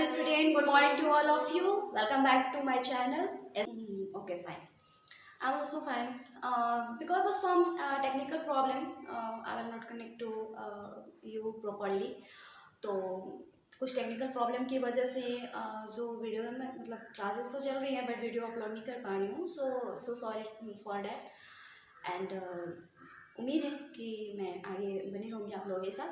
student, good morning to all of you. Welcome back to my channel. Okay, fine. I'm also fine. Because of some technical problem, I will not connect to you properly. तो कुछ technical problem की वजह से जो video है मैं मतलब classes तो चल रही हैं बट वीडियो अपलोड नहीं कर पा रही हूँ. So sorry for that. And उम्मीद है कि मैं आगे बनी रहूँगी आप लोगों के साथ.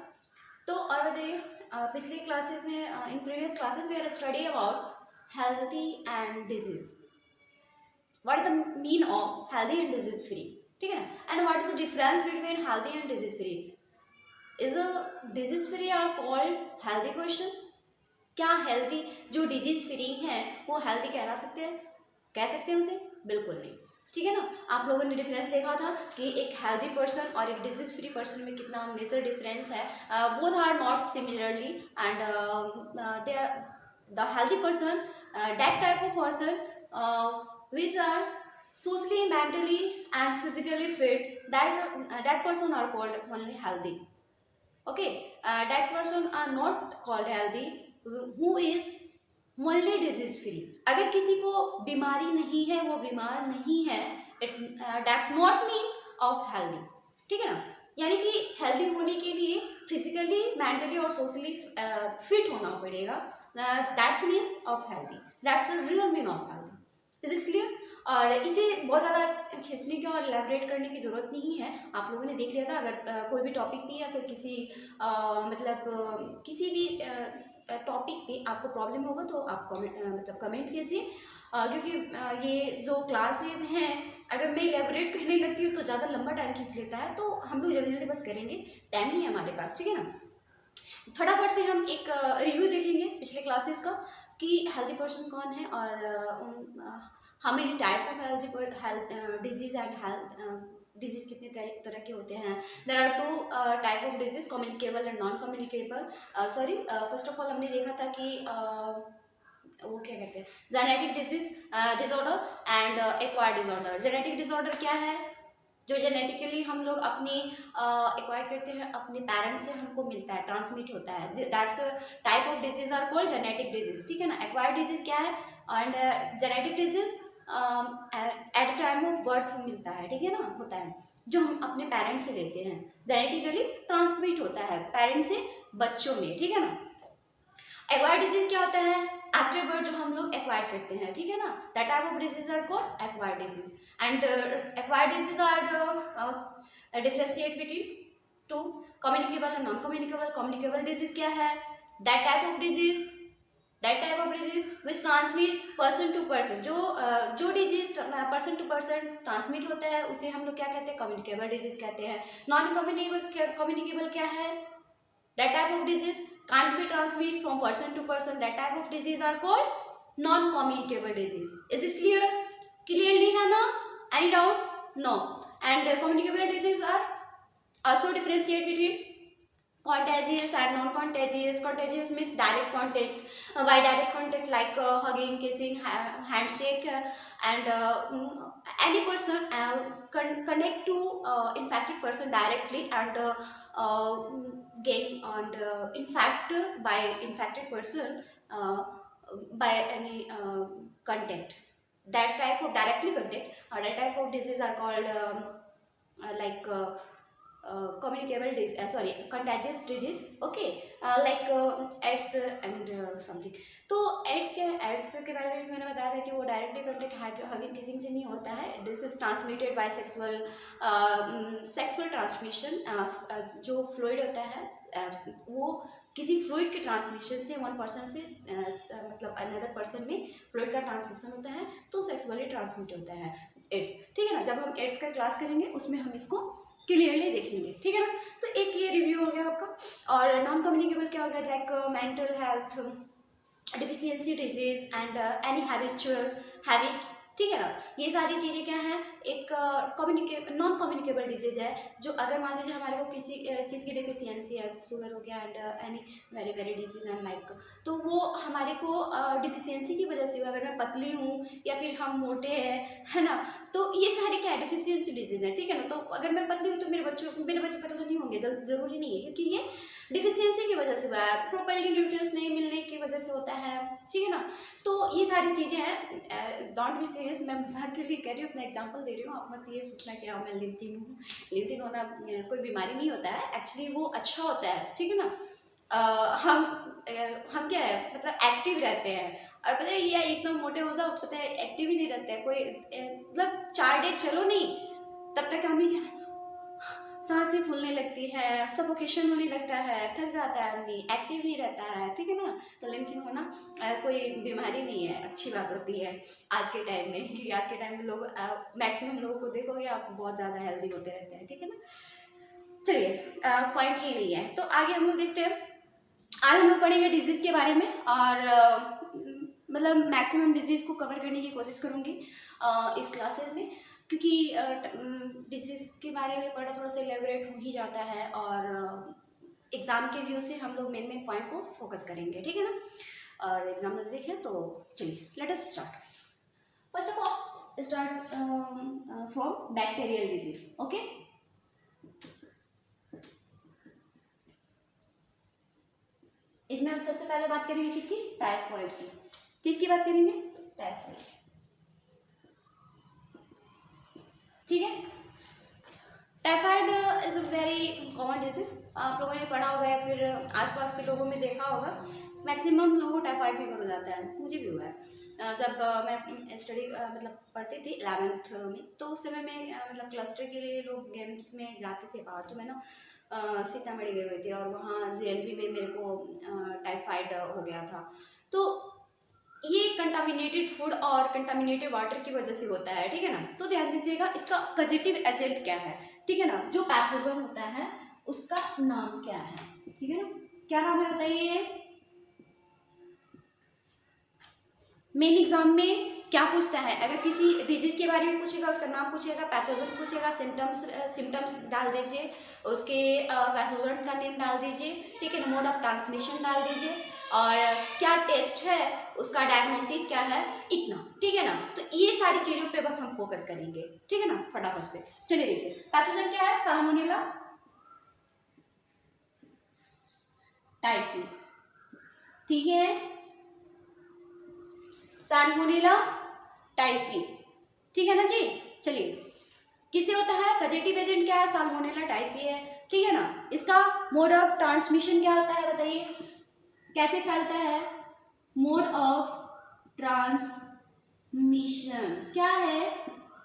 तो और बताइए, पिछले क्लासेस में in previous classes we are study about healthy and disease. What is the mean of healthy and disease free, ठीक है ना. And what is the difference between healthy and disease free. Is a disease free are called healthy person. क्या healthy जो disease free हैं वो healthy कहला सकते हैं, कह सकते हैं उसे? बिल्कुल नहीं, ठीक है ना. आप लोगों ने डिफरेंस देखा था कि एक हेल्दी पर्सन और एक डिजीज फ्री पर्सन में कितना मेजर डिफरेंस है. Both are not similarly and they are the healthy person that type of person which are socially, mentally and physically fit, that person are called only healthy. Okay, that person are not called healthy who is only disease free. अगर किसी को बीमारी नहीं है, वो बीमार नहीं है, that's not mean of healthy, ठीक है ना. यानी कि हेल्दी होने के लिए फिजिकली, मेंटली और सोशली फिट होना पड़ेगा. That's means of healthy, that's the real mean of healthy. Is this clear? और इसे बहुत ज़्यादा खींचने की और एलैबोरेट करने की ज़रूरत नहीं है. आप लोगों ने देख लिया था. अगर कोई भी टॉपिक पे या फिर किसी किसी भी टॉपिक पे आपको प्रॉब्लम होगा तो आप कमेंट कीजिए. क्योंकि ये जो क्लासेस हैं अगर मैं एलैबोरेट करने लगती हूँ तो ज़्यादा लंबा टाइम खींच लेता है. तो हम लोग जल्दी जल्दी बस करेंगे, टाइम नहीं है हमारे पास, ठीक है ना. फटाफट से हम एक रिव्यू देखेंगे पिछले क्लासेस का कि हेल्दी पर्सन कौन है और how many type of health disease and health disease कितने तरह के होते हैं. There are two type of disease, communicable and non communicable. Sorry, first of all हमने देखा था कि वो क्या कहते हैं, genetic disorder and acquired disorder. Genetic disorder क्या है? जो जेनेटिकली हम लोग अपनी एक्वायर करते हैं, अपने पेरेंट्स से हमको मिलता है, ट्रांसमिट होता है. That's type of disease are called genetic disease, ठीक है ना. एक्वायर्ड डिजीज क्या है? And genetic disease at the time of birth मिलता है, ठीक है ना, होता है, जो हम अपने पेरेंट्स से लेते हैं. जेनेटिकली ट्रांसमिट होता है पेरेंट्स से बच्चों में, ठीक है ना. एक्वायर्ड डिजीज क्या होता है? आफ्टर बर्थ जो हम लोग एक्वायर करते हैं, ठीक है ना. That type of disease are called acquired disease. And acquired disease are differentiate between two, communicable and non communicable. Communicable disease क्या है? That type of disease which transmit person to person. जो disease person to person transmit होता है उसे हम लोग क्या कहते हैं? कम्युनिकेबल डिजीज कहते हैं. नॉन कम्युनिकेबल क्या है? That type of disease can't be transmitted from person to person. That type of disease are called non-communicable disease. Is this clear? Clearly है ना? Any doubt? No. And communicable disease are also differentiate between contagious and non-contagious. Contagious means direct contact. By direct contact like hugging, kissing, handshake, and any person connect to infected person directly and gain and infect by infected person by any contact. That type of directly contact or that type of disease are called like communicable disease, contagious disease. Okay, like AIDS and something. तो ads क्या है? Ads के बारे में मैंने बताया था कि वो डायरेक्टली कॉन्टेक्ट हगिंग किसिंग से नहीं होता है. This is transmitted by sexual transmission. जो फ्लूइड होता है वो किसी फ्लूइड के ट्रांसमिशन से वन पर्सन से मतलब अनदर पर्सन में फ्लूइड का ट्रांसमिशन होता है तो सेक्सुअली ट्रांसमिट होता है एड्स, ठीक है ना. जब हम एड्स का क्लास करेंगे उसमें हम इसको क्लियरली देखेंगे, ठीक है ना. तो एक ये रिव्यू हो गया आपका. और नॉन कम्युनिकेबल क्या हो गया? Like mental health deficiency disease and any habitual habit, ठीक है ना. ये सारी चीज़ें क्या हैं? एक नॉन कम्युनिकेबल डिजीज है जो अगर मान लीजिए हमारे को किसी चीज़ की डिफिशियंसी है, शुगर हो गया and any very very disease and like, तो वो हमारे को डिफिशियंसी की वजह से हुआ. अगर मैं पतली हूँ या फिर हम मोटे हैं, है ना, तो ये सारी क्या है? डिफिशियंसी डिजीज है, ठीक है ना. तो अगर मैं पतली हूँ तो मेरे बच्चे पतले तो नहीं होंगे, ज़रूरी नहीं है, क्योंकि ये डिफिशियंसी की वजह से हुआ है. प्रॉपर्ली न्यूट्रिएंट्स नहीं मिलने की वजह से होता है. ठीक है ना। तो ये सारी चीज़ें हैं, डोंट बी सीरियस, मैं मजाक के लिए कह रही हूँ, अपना एग्जांपल दे रही हूँ, आप मत ये सोचना कि हाँ मैं लिनथिन हूँ। लिनथिन होना कोई बीमारी नहीं होता है, एक्चुअली वो अच्छा होता है, ठीक है ना। हम क्या है मतलब एक्टिव रहते हैं, और पता है ये इतना मोटे हो जाओ, पता है एक्टिव ही नहीं रहते हैं कोई, मतलब 4 डे चलो नहीं तब तक आदमी क्या सांसें फूलने लगती है, सफोकेशन होने लगता है, थक जाता है आदमी, एक्टिव नहीं रहता है, ठीक है ना। तो लिनथिन होना कोई बीमारी नहीं है, अच्छी बात होती है आज के टाइम में, क्योंकि आज के टाइम में लोग मैक्सिमम लोगों को देखोगे आप बहुत ज़्यादा हेल्दी होते रहते हैं, ठीक है ना। चलिए पॉइंट ये नहीं है, तो आगे हम लोग देखते हैं। आज हम लोग पढ़ेंगे डिजीज़ के बारे में, और मतलब मैक्सिमम डिजीज़ को कवर करने की कोशिश करूँगी इस क्लासेस में, क्योंकि डिजीज़ के बारे में पढ़ना थोड़ा सा एलेबोरेट हो ही जाता है, और एग्ज़ाम के व्यू से हम लोग मेन पॉइंट को फोकस करेंगे, ठीक है ना। और एग्जाम नज़दीक है, तो चलिए let us start. First of all start from bacterial disease, okay. इसमें हम सबसे पहले बात करेंगे किसकी, टाइफॉइड की। किसकी बात करेंगे, टाइफॉइड, ठीक है। Typhoid is a very common disease, आप लोगों ने पढ़ा होगा या फिर आसपास के लोगों में देखा होगा, मैक्सिमम लोगों को टाइफाइड फीवर हो जाता है, मुझे भी हुआ है। जब मैं स्टडी मतलब पढ़ती थी 11th में, तो उस समय में मतलब क्लस्टर के लिए लोग गेम्स में जाते थे बाहर, तो मैं ना सीतामढ़ी गई हुई थी, और वहाँ जेएनवी में मेरे को टाइफाइड हो गया था। तो ये कंटामिनेटेड फूड और कंटामिनेटेड वाटर की वजह से होता है, ठीक है ना। तो ध्यान दीजिएगा इसका पॉजिटिव एजेंट क्या है, ठीक है ना, जो पैथोजन होता है उसका नाम क्या है, ठीक है ना, क्या नाम है बताइए। मेन एग्जाम में क्या पूछता है, अगर किसी डिजीज के बारे में पूछेगा उसका नाम पूछेगा, पैथोजन पूछेगा, सिम्टम्स डाल दीजिए, उसके पैथोजन का नेम डाल दीजिए, ठीक है ना, मोड ऑफ ट्रांसमिशन डाल दीजिए, और क्या टेस्ट है उसका, डायग्नोसिस क्या है, इतना, ठीक है ना। तो ये सारी चीज़ों पे बस हम फोकस करेंगे, ठीक है ना, फटाफट से। चलिए देखिए पैथोजन क्या है, साल्मोनेला टाइफी, ठीक है, साल्मोनेला टाइफी, ठीक है ना जी। चलिए किसे होता है, पॉजिटिव एजेंट क्या है, साल्मोनेला टाइफी है, ठीक है ना। इसका मोड ऑफ ट्रांसमिशन क्या होता है बताइए, कैसे फैलता है, मोड ऑफ ट्रांसमिशन क्या है,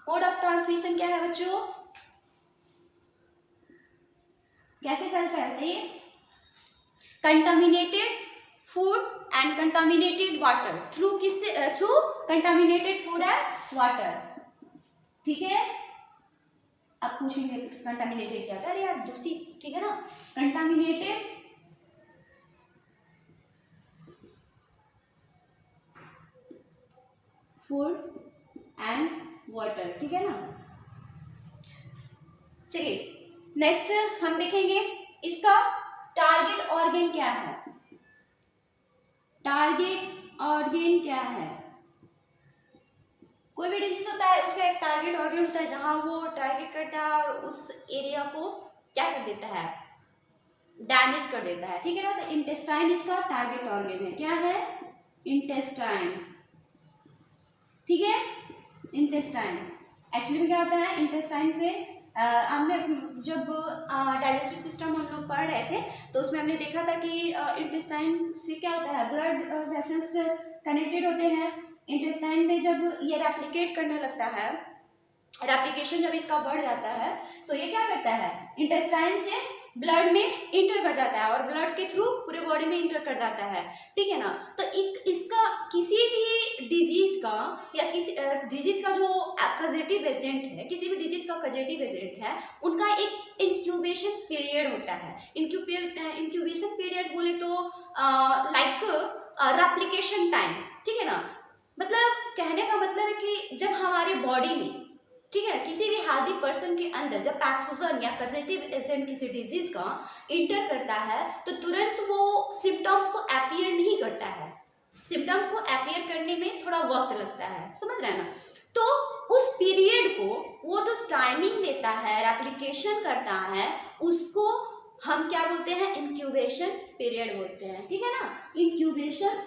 मोड ऑफ ट्रांसमिशन क्या है बच्चों, कैसे फैलता है बताइए, contaminated food and contaminated water, through किससे, through contaminated food and water, ठीक है। अब पूछेंगे कंटामिनेटेड क्या है, अरे यार दूषित, ठीक है ना, कंटामिनेटेड फूड एंड वाटर, ठीक है ना। चलिए नेक्स्ट हम देखेंगे इसका टारगेट ऑर्गन क्या है, टारगेट ऑर्गन क्या है। कोई भी डिजीज होता है उसका एक टारगेट ऑर्गन होता है, जहां वो टारगेट करता है और उस एरिया को क्या कर देता है, डैमेज कर देता है, ठीक है ना। तो इंटेस्टाइन इसका टारगेट ऑर्गन है, क्या है, इंटेस्टाइन, ठीक है, इंटेस्टाइन। एक्चुअली में क्या होता है इंटेस्टाइन पे, हमने जब डाइजेस्टिव सिस्टम हम लोग पढ़ रहे थे तो उसमें हमने देखा था कि इंटेस्टाइन से क्या होता है, ब्लड वेसल्स कनेक्टेड होते हैं। इंटेस्टाइन में जब ये रेप्लिकेट करने लगता है, रेप्लिकेशन जब इसका बढ़ जाता है तो ये क्या करता है, इंटेस्टाइन से ब्लड में इंटर कर जाता है और ब्लड के थ्रू पूरे बॉडी में इंटर कर जाता है, ठीक है ना। तो इसका किसी भी डिजीज का या किसी डिजीज का जो कॉजेटिव एजेंट है, किसी भी डिजीज का कॉजेटिव एजेंट है, उनका एक इंक्यूबेशन पीरियड होता है। इंक्यूबेशन पीरियड बोले तो लाइक रेप्लिकेशन टाइम, ठीक है ना। मतलब कहने का मतलब है कि जब हमारे बॉडी में, ठीक है, किसी भी हेल्दी पर्सन के अंदर जब पैथोजन या कॉजेटिव एजेंट किसी डिजीज का इंटर करता है तो तुरंत वो सिम्टम्स को अपीयर नहीं करता है, सिम्टम्स को अपीयर करने में थोड़ा वक्त लगता है, समझ रहे हैं ना। तो उस पीरियड को वो जो टाइमिंग लेता है, रेप्लिकेशन करता है, उसको हम क्या बोलते हैं, इंक्यूबेशन पीरियड बोलते हैं, ठीक है ना। इंक्यूबेशन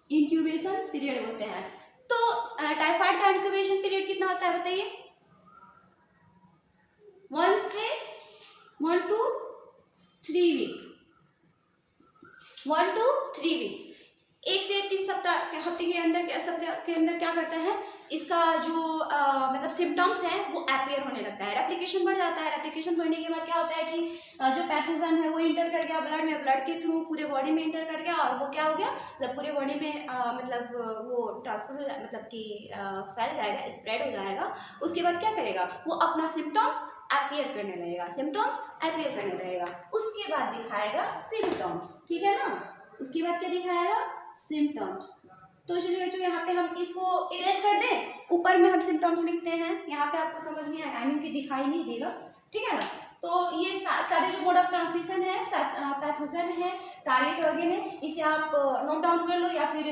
इंक्यूबेशन पीरियड बोलते हैं। तो टाइफाइड का इंक्यूबेशन पीरियड कितना होता है बताइए? 1 to 3 वीक, 1 to 3 वीक, 1 से 3 सप्ताह हफ्ते के अंदर, सप्ताह के अंदर क्या करता है, इसका जो मतलब सिम्टम्स है वो अपीयर होने लगता है, रेप्लिकेशन बढ़ जाता है। रेप्लिकेशन बढ़ने के बाद क्या होता है कि जो पैथोजन है वो इंटर कर गया ब्लड में, ब्लड के थ्रू पूरे बॉडी में इंटर कर गया, और वो क्या हो गया, जब पूरे बॉडी में मतलब वो ट्रांसफर हो मतलब कि फैल जाएगा, स्प्रेड हो जाएगा, उसके बाद क्या करेगा, वो अपना सिम्टम्स अपीयर करने लगेगा, सिम्टम्स अपीयर करने लगेगा, उसके बाद दिखाएगा सिम्टम्स, ठीक है ना, उसके बाद क्या दिखाएगा, सिम्टम्स। तो चलिए बच्चों यहाँ पे हम इसको इरेज कर दें, ऊपर में हम सिम्टम्स लिखते हैं, यहाँ पे आपको समझ नहीं आया, टाइमिंग की दिखाई नहीं देगा, ठीक है ना। तो ये सारे जो मोड ऑफ ट्रांसमिशन है, पैथोजन है, टारगेट ऑर्गन है, इसे आप नोट डाउन कर लो या फिर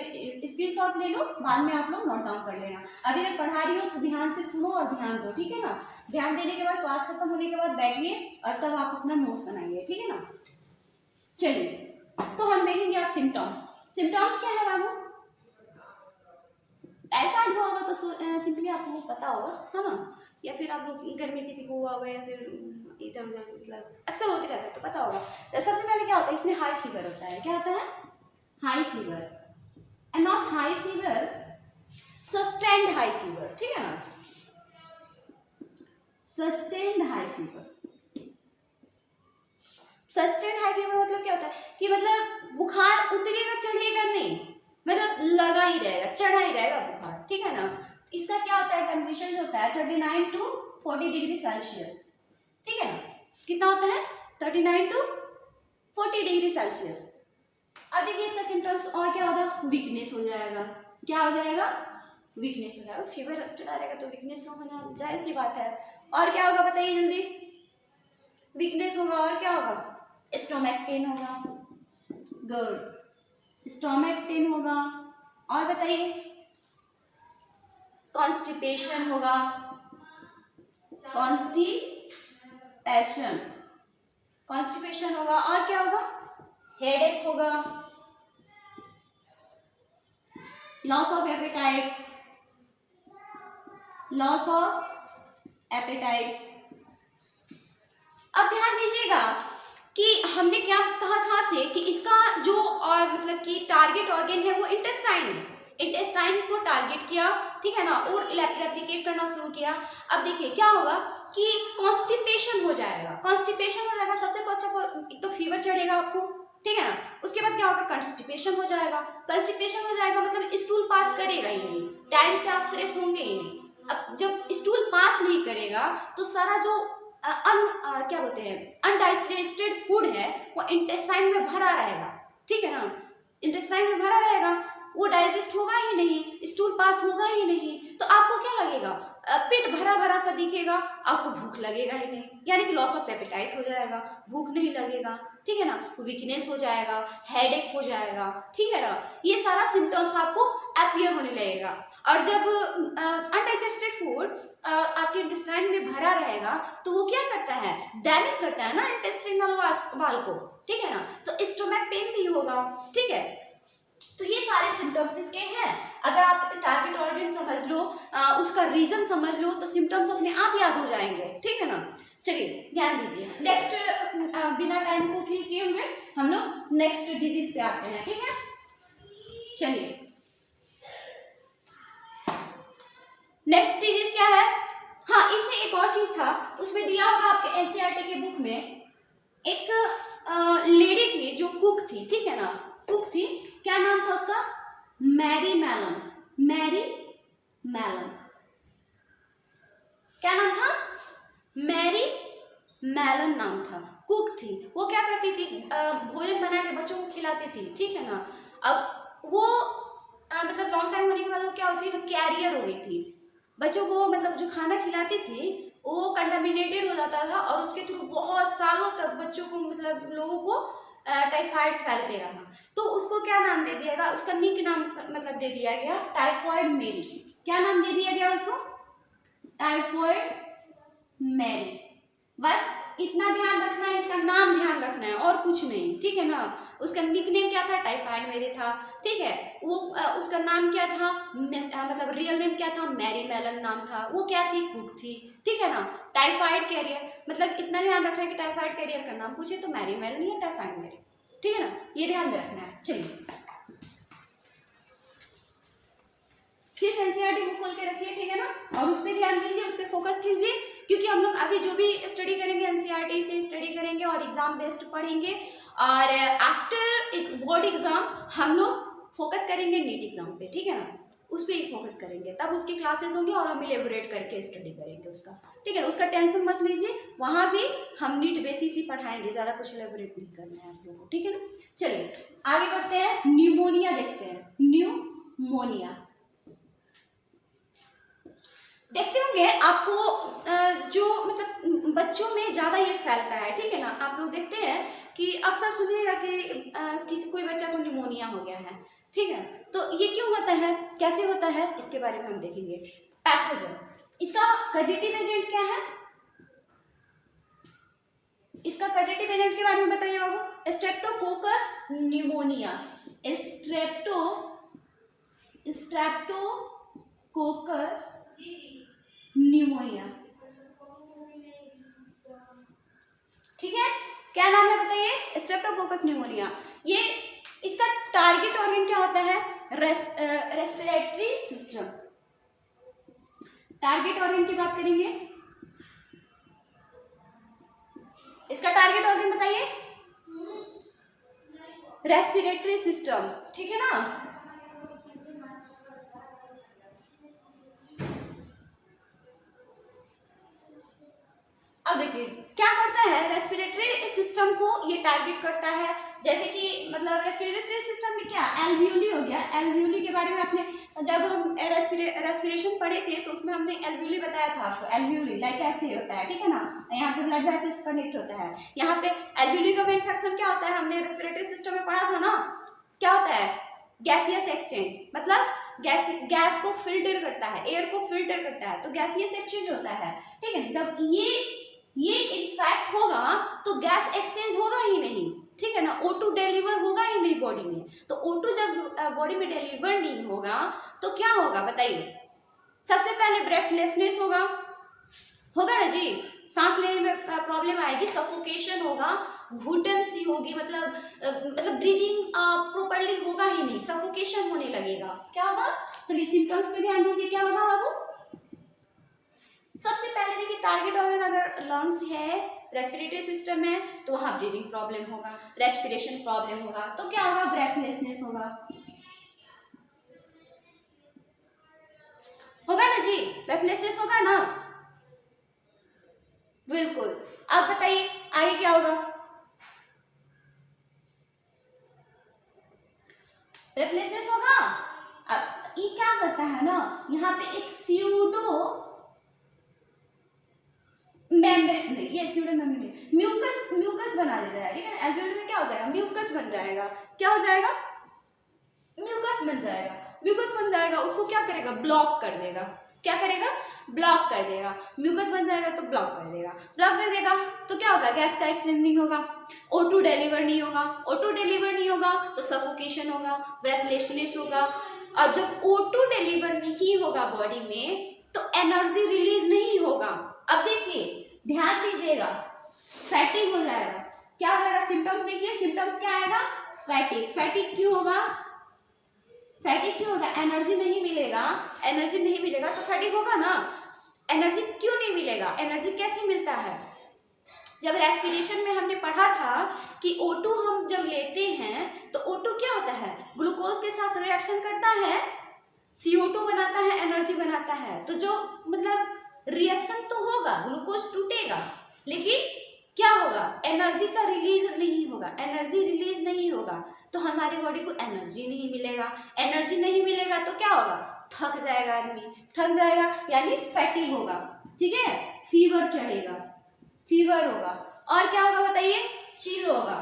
स्क्रीनशॉट ले लो, बाद में आप लोग नोट डाउन कर लेना। अभी अगर पढ़ा रही हो तो ध्यान से सुनो और ध्यान दो, ठीक है ना। ध्यान देने के बाद क्लास खत्म होने के बाद बैठिए और तब आप अपना नोट्स बनाइए, ठीक है ना। चलिए तो हम देखेंगे आप सिम्टम्स। सिम्टम्स क्या है बाबू? टाइफाइड हुआ होगा तो सिंपली आपको पता होगा, है ना, या फिर आप लोग घर में किसी को हुआ होगा या फिर इधर उधर मतलब अक्सर होते रहता है तो पता होगा। तो सबसे पहले क्या होता है, इसमें हाई फीवर होता है। क्या होता है? High fever, and not high fever, sustained high fever, ठीक है ना, sustained high fever. Sustained high fever मतलब क्या होता है कि मतलब बुखार उतरेगा चढ़ेगा नहीं, मतलब लगा ही रहेगा, चढ़ा ही रहेगा बुखार, ठीक है ना। इसका क्या होता है, टेम्परेचर जो होता है 39 to 40 डिग्री सेल्सियस, ठीक है ना। कितना होता है? 39 to 40 डिग्री सेल्सियस। अब देखिए इसका सिम्टम्स और क्या होगा, वीकनेस हो जाएगा। क्या हो जाएगा? वीकनेस हो जाएगा। फीवर चढ़ा रहेगा तो वीकनेस होना जाहिर सी बात है। और क्या होगा बताइए जल्दी? वीकनेस होगा और क्या होगा? स्टोमक पेन होगा, गुड, स्टोमक पेन होगा। और बताइए? कॉन्स्टिपेशन होगा, कॉन्स्टिपेशन होगा। और क्या होगा? हेडेक होगा, loss of appetite, loss of appetite. अब ध्यान दीजिएगा कि हमने क्या कहा था आपसे कि इसका जो और मतलब कि टारगेट ऑर्गन है वो इंटेस्टाइन है। इंटेस्टाइन को टारगेट किया, ठीक है ना, और रेप्लिकेट करना शुरू किया। अब देखिए क्या होगा कि कॉन्स्टिपेशन हो जाएगा। कॉन्स्टिपेशन हो जाएगा, सबसे फर्स्ट ऑफ ऑल एक तो फीवर चढ़ेगा आपको, ठीक है ना। उसके बाद क्या होगा? कॉन्स्टिपेशन हो जाएगा। कॉन्स्टिपेशन हो जाएगा मतलब स्टूल पास करेगा ही नहीं, टाइम से आप फ्रेश होंगे ही नहीं। अब जब स्टूल पास नहीं करेगा तो सारा जो क्या बोलते हैं अनडाइजेस्टेड फूड है वो इंटेस्टाइन में भरा रहेगा, ठीक है ना। इंटेस्टाइन में भरा रहेगा, वो डाइजेस्ट होगा ही नहीं, स्टूल पास होगा ही नहीं, तो आपको क्या लगेगा? पेट भरा भरा सा दिखेगा, आपको भूख लगेगा ही नहीं, यानी कि लॉस ऑफ एपेटाइट हो जाएगा, भूख नहीं लगेगा, ठीक है ना। वीकनेस हो जाएगा, हेडेक हो जाएगा, ठीक है ना। ये सारा सिम्टम्स आपको अपीयर होने लगेगा। और जब अनडाइजेस्टेड फूड आपके इंटेस्टाइन में भरा रहेगा तो वो क्या करता है? डैमेज करता है ना इंटेस्टिनल वाल को, ठीक है ना। तो स्टोमक पेन भी होगा, ठीक है। तो ये सारे सिम्टम्स इसके हैं। अगर आप टारगेट ऑर्गन समझ लो, उसका रीजन समझ लो तो सिम्टम्स अपने आप याद हो जाएंगे, ठीक है ना। चलिए ध्यान दीजिए। नेक्स्ट बिना टाइम को किल किए हुए हम लोग नेक्स्ट डिजीज पे आते हैं, ठीक है। चलिए नेक्स्ट डिजीज क्या है? हाँ, इसमें एक और चीज था, उसमें दिया होगा आपके एनसीईआरटी के बुक में। एक लेडी थी जो कुक थी, ठीक है ना, कुक थी। क्या नाम था उसका? Mary Mallon. Mary Mallon. क्या नाम था? मैरी मैलन नाम था, कुक थी। वो क्या करती थी? भोजन बना के बच्चों को खिलाती थी, ठीक है ना। अब वो मतलब लॉन्ग टाइम होने के बाद वो क्या हुई थी? कैरियर हो गई थी। बच्चों को मतलब जो खाना खिलाती थी वो कंटामिनेटेड हो जाता था और उसके थ्रू बहुत सालों तक बच्चों को मतलब लोगों को टाइफाइड फैलते रहा। तो उसको क्या नाम दे दिया गया? उसका निक नाम मतलब दे दिया गया टाइफॉइड मैरी। क्या नाम दे दिया गया उसको? Typhoid Mary. बस इतना ध्यान रखना है, इसका नाम ध्यान रखना है और कुछ नहीं, ठीक है ना। उसका निकनेम क्या था, टाइफाइड मैरी था, ठीक है। वो उसका नाम क्या था, मतलब रियल नेम क्या था, मैरी मेलन नाम था। वो क्या थी, कुक थी, ठीक है ना। टाइफाइड कैरियर, मतलब इतना ध्यान रखना है कि टाइफाइड कैरियर का नाम पूछे तो मैरी मेलन या टाइफाइड मैरी, ठीक है ना, ये ध्यान रखना है। चलिए सिर्फ एनसीईआरटी बुक खोल के रखिए, ठीक है ना, और उस पर ध्यान दीजिए, उस पर फोकस कीजिए, क्योंकि हम लोग अभी जो भी स्टडी करेंगे एनसीईआरटी से स्टडी करेंगे और एग्जाम बेस्ड पढ़ेंगे, और आफ्टर एक बोर्ड एग्जाम हम लोग फोकस करेंगे नीट एग्जाम पे, ठीक है ना, उस पर ही फोकस करेंगे, तब उसकी क्लासेस होंगी और हम इलेबोरेट करके स्टडी करेंगे उसका, ठीक है ना। उसका टेंशन मत लीजिए, वहाँ भी हम नीट बेसिस ही पढ़ाएंगे, ज़्यादा कुछ इलेबोरेट नहीं करना है आप लोगों को, ठीक है ना। चलिए आगे बढ़ते हैं, न्यूमोनिया देखते हैं। न्यूमोनिया देखते होंगे आपको, जो मतलब बच्चों में ज़्यादा ये फैलता है, ठीक है ना। आप लोग देखते हैं कि अक्सर सुनिएगा कि किसी कोई बच्चा को निमोनिया हो गया है, ठीक है। तो ये क्यों होता है, कैसे होता है, इसके बारे में हम देखेंगे। पैथोजन, इसका कजेटिव एजेंट क्या है, इसका कजेटिव एजेंट के बारे में बताइए बाबू। स्ट्रेप्टोकोकस न्यूमोनिया, स्ट्रेप्टोकोकस न्यूमोनिया, ठीक है। क्या नाम है बताइए, स्ट्रेप्टोकोकस न्यूमोनिया। ये इसका टारगेट ऑर्गन क्या होता है, रेस्पिरेटरी सिस्टम। टारगेट ऑर्गन की बात करेंगे, इसका टारगेट ऑर्गन बताइए, रेस्पिरेटरी सिस्टम, ठीक है ना। अब देखिए क्या करता है, रेस्पिरेटरी सिस्टम को ये टारगेट करता है, जैसे कि मतलब रेस्पिरेटरी सिस्टम में क्या, एल्वियोली हो गया। एल्वियोली के बारे में आपने जब हम रेस्पिरेशन पढ़े थे तो उसमें हमने एल्वियोली बताया था आपको। एल्वियोली लाइक ऐसे होता है, ठीक है ना, यहाँ पे ब्लड वेसल्स कनेक्ट होता है। यहाँ पे एल्वियोली का मेन फंक्शन क्या होता है, हमने रेस्पिरेटरी सिस्टम में पढ़ा था ना, क्या होता है, गैसियस एक्सचेंज, मतलब गैस को फिल्टर करता है, एयर को फिल्टर करता है, तो गैसियस एक्सचेंज होता है, ठीक है। जब ये इनफैक्ट होगा तो गैस एक्सचेंज होगा ही नहीं, ठीक है ना, O2 डिलीवर होगा ही नहीं बॉडी में। तो O2 जब बॉडी में डिलीवर नहीं होगा तो क्या होगा बताइए, सबसे पहले ब्रेथलेसनेस होगा ना जी, सांस लेने में प्रॉब्लम आएगी, सफोकेशन होगा, घुटन सी होगी, मतलब ब्रीदिंग प्रॉपर्ली होगा ही नहीं, सफोकेशन होने लगेगा। क्या होगा, चलिए सिम्टम्स पे ध्यान दीजिए, क्या होगा बाबू। सबसे पहले देखिए टारगेट ऑर्गन अगर लंग्स है, रेस्पिरेटरी सिस्टम है, तो वहां ब्रीदिंग प्रॉब्लम होगा, रेस्पिरेशन प्रॉब्लम होगा, तो क्या होगा, ब्रेथलेसनेस होगा ना जी, ब्रेथलेसनेस होगा ना, बिल्कुल। अब बताइए आगे क्या होगा, ब्रेथलेसनेस होगा। अब ये क्या करता है ना, यहाँ पे एक स्यूडो मेम्ब्रेन, ये स्यूडो मेम्ब्रेन म्यूकस बना देता है, ठीक है। एल्वियोली में क्या हो जाएगा, म्यूकस बन जाएगा, क्या हो जाएगा, म्यूकस बन जाएगा, उसको क्या करेगा, ब्लॉक कर देगा, क्या करेगा, ब्लॉक कर देगा। म्यूकस बन जाएगा तो ब्लॉक कर देगा, तो क्या होगा, गैस का एक्सचेंज नहीं होगा, O2 डिलीवर नहीं होगा, तो सफोकेशन होगा, ब्रेथलेसनेस होगा। और जब O2 डिलीवर नहीं होगा बॉडी में तो एनर्जी रिलीज नहीं होगा। अब देखिए ध्यान दीजिएगा, फैटिग हो जाएगा, क्या हो जाएगा, सिम्टम्स देखिए, सिम्टम्स क्या आएगा, फैटिग क्यों होगा, एनर्जी नहीं मिलेगा तो फैटिग होगा ना। एनर्जी क्यों नहीं मिलेगा, एनर्जी कैसे मिलता है, जब रेस्पिरेशन में हमने पढ़ा था कि O2 हम जब लेते हैं तो O2 क्या होता है, ग्लूकोज के साथ रिएक्शन करता है, CO2 बनाता है, एनर्जी बनाता है, तो जो मतलब रिएक्शन तो होगा, ग्लूकोज टूटेगा, लेकिन क्या होगा, एनर्जी रिलीज नहीं होगा, तो हमारे बॉडी को एनर्जी नहीं मिलेगा तो क्या होगा, थक जाएगा आदमी, यानी फैटिग होगा, ठीक है। फीवर चढ़ेगा, होगा, और क्या होगा बताइए, चिल होगा।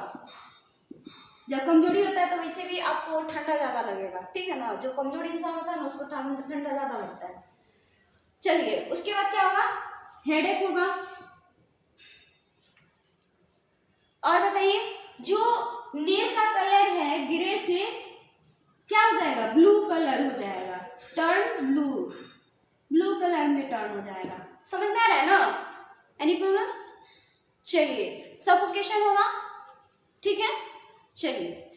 जब कमजोरी होता है तो वैसे भी आपको ठंडा ज्यादा लगेगा, ठीक है ना, जो कमजोर इंसान होता है ना उसको ठंडा ज्यादा लगता है। चलिए उसके बाद क्या होगा, हेडेक होगा। और बताइए जो हो जाएगा। समझ में आ रहा है ना? Any problem? चलिए, सफोकेशन होगा, ठीक है। चलिए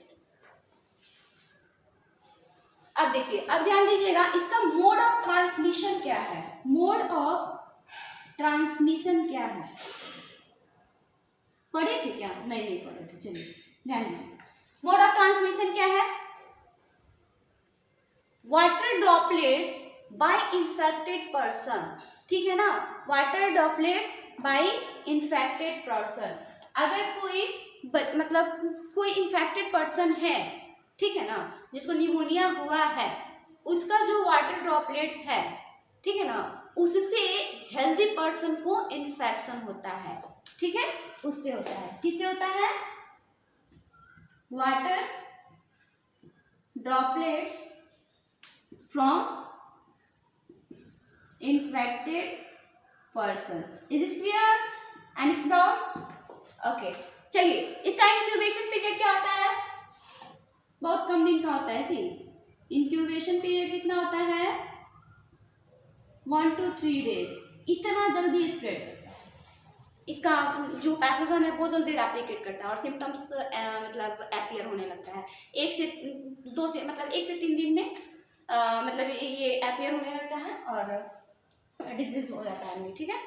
अब देखिए, अब ध्यान दीजिएगा, इसका मोड ऑफ ट्रांसमिशन क्या है? मोड ऑफ ट्रांसमिशन क्या है? पढ़े थे क्या? नहीं पढ़े थे। चलिए ध्यान दीजिए, मोड ऑफ ट्रांसमिशन क्या है? Water droplets by infected person, ठीक है ना? Water droplets by infected person. अगर कोई मतलब कोई इन्फेक्टेड पर्सन है, ठीक है ना, जिसको निमोनिया हुआ है, उसका जो वाटर ड्रॉपलेट्स है, ठीक है ना, उससे हेल्दी पर्सन को इन्फेक्शन होता है, ठीक है, उससे होता है। किससे होता है? Water droplets from infected person. Is this clear? Any doubt? Okay, चलिए, इसका इंक्यूबेशन पीरियड क्या होता है? बहुत कम दिन का होता है जी। इंक्यूबेशन पीरियड कितना होता है? 1 to 3 डेज। इतना जल्दी स्प्रेड करता है, इसका जो पैथोजन है बहुत जल्दी रेप्लिकेट करता है और सिम्टम्स मतलब अपीयर होने लगता है 1 से 3 दिन में मतलब ये अपीयर होने लगता है और डिजीज हो जाता है, ठीक है।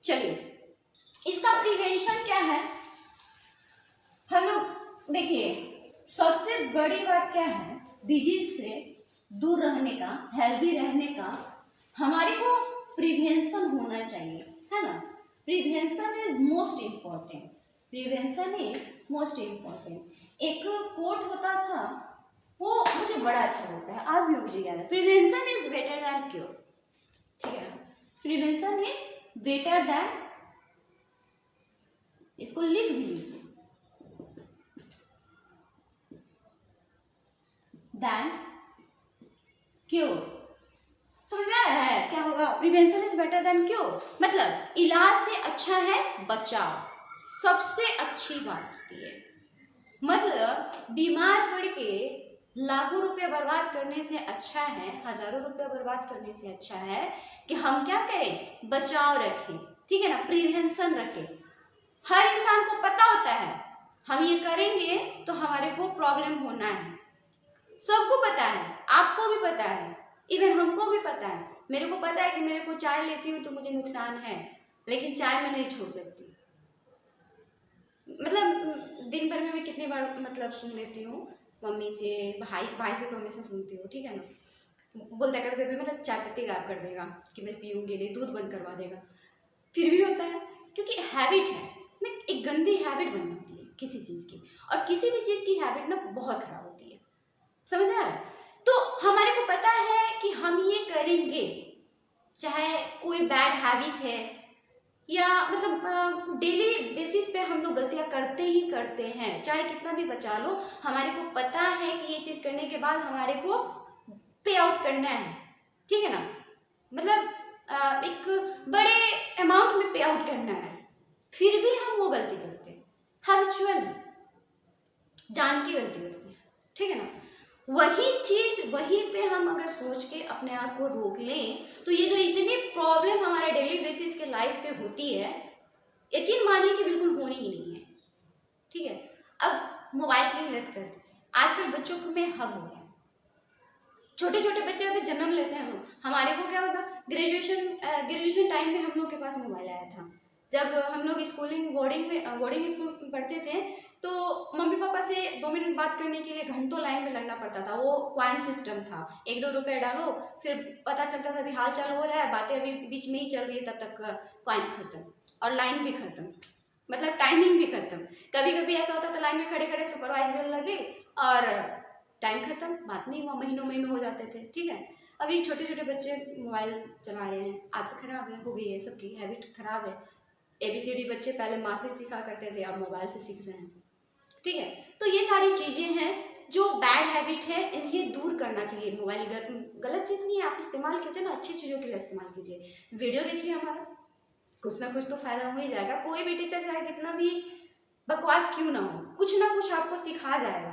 चलिए, इसका प्रिवेंशन क्या है? हम लोग देखिए, सबसे बड़ी बात क्या है? डिजीज से दूर रहने का, हेल्दी रहने का हमारे को प्रिवेंशन होना चाहिए, है ना? Prevention is most important. Prevention is most important. एक कोट होता था, वो मुझे बड़ा अच्छा लगता है, आज भी मुझे याद है। Prevention is better than cure, ठीक है ना? प्रिवेंशन इज बेटर देन, इसको लिख भी लीजिए, देन क्योर। समझ में आ रहा है क्या होगा? Prevention is better than cure, मतलब इलाज से अच्छा है बचाव, सबसे अच्छी बात होती है। मतलब बीमार पड़ के लाखों रुपया बर्बाद करने से अच्छा है, हजारों रुपया बर्बाद करने से अच्छा है कि हम क्या करें? बचाव रखें, ठीक है ना, प्रिवेंशन रखें। हर इंसान को पता होता है हम ये करेंगे तो हमारे को प्रॉब्लम होना है, सबको पता है, आपको भी पता है, इवन हमको भी पता है। मेरे को पता है कि मेरे को चाय लेती हूँ तो मुझे नुकसान है, लेकिन चाय मैं नहीं छोड़ सकती। मतलब दिन भर में मैं कितनी बार मतलब सुन लेती हूँ मम्मी से, भाई से तो हमेशा सुनती हूँ, ठीक है ना, बोलता है कभी मतलब चाय पत्ती गायब कर देगा कि मैं पीऊँगी नहीं, दूध बंद करवा देगा। फिर भी होता है क्योंकि हैबिट है ना, एक गंदी हैबिट बन जाती है किसी चीज़ की, और किसी भी चीज़ की हैबिट ना बहुत खराब होती है। समझ आ रहा है? तो हमारे को पता है कि हम ये करेंगे, चाहे कोई बैड हैबिट है या मतलब डेली बेसिस पे हम लोग गलतियां करते ही करते हैं, चाहे कितना भी बचा लो, हमारे को पता है कि ये चीज़ करने के बाद हमारे को पे आउट करना है, ठीक है ना, मतलब एक बड़े अमाउंट में पे आउट करना है, फिर भी हम वो गलती करते हैं, हैबिचुअल जान के गलती करते हैं, ठीक है ना। वही चीज वहीं पे हम अगर सोच के अपने आप को रोक लें तो ये जो इतनी प्रॉब्लम हमारे डेली बेसिस के लाइफ पे होती है, यकीन मानिए कि बिल्कुल होनी ही नहीं है, ठीक है। अब मोबाइल की लत कर दीजिए, आजकल बच्चों को में हब हो गया, छोटे छोटे बच्चे अभी जन्म लेते हैं लोग। हमारे को क्या होता, ग्रेजुएशन टाइम में हम लोग के पास मोबाइल आया था, जब हम लोग स्कूलिंग बोर्डिंग स्कूल में पढ़ते थे तो मम्मी पापा से 2 मिनट बात करने के लिए घंटों लाइन में लगना पड़ता था। वो क्वाइन सिस्टम था, 1-2 रुपए डालो, फिर पता चलता था अभी हाल चाल हो रहा है, बातें अभी बीच में ही चल रही है, तब तक क्वाइन खत्म और लाइन भी खत्म, मतलब टाइमिंग भी खत्म। कभी कभी ऐसा होता था लाइन में खड़े खड़े सुपरवाइजर लगे और टाइम खत्म, बात नहीं हुआ, महीनों महीनों हो जाते थे, ठीक है। अभी छोटे छोटे बच्चे मोबाइल चला रहे हैं, आदत खराब है, हो गई है, सबकी हैबिट खराब है। ABCD बच्चे पहले माँ से सीखा करते थे, अब मोबाइल से सीख रहे हैं, ठीक है। तो ये सारी चीज़ें हैं जो बैड हैबिट है, इन्हें दूर करना चाहिए। मोबाइल गलत चीज़ नहीं है, आप इस्तेमाल कीजिए ना, अच्छी चीज़ों के लिए इस्तेमाल कीजिए। वीडियो देखिए, हमारा कुछ ना कुछ तो फायदा हो ही जाएगा। कोई भी टीचर चाहे कितना भी बकवास क्यों ना हो, कुछ ना कुछ आपको सिखा जाएगा,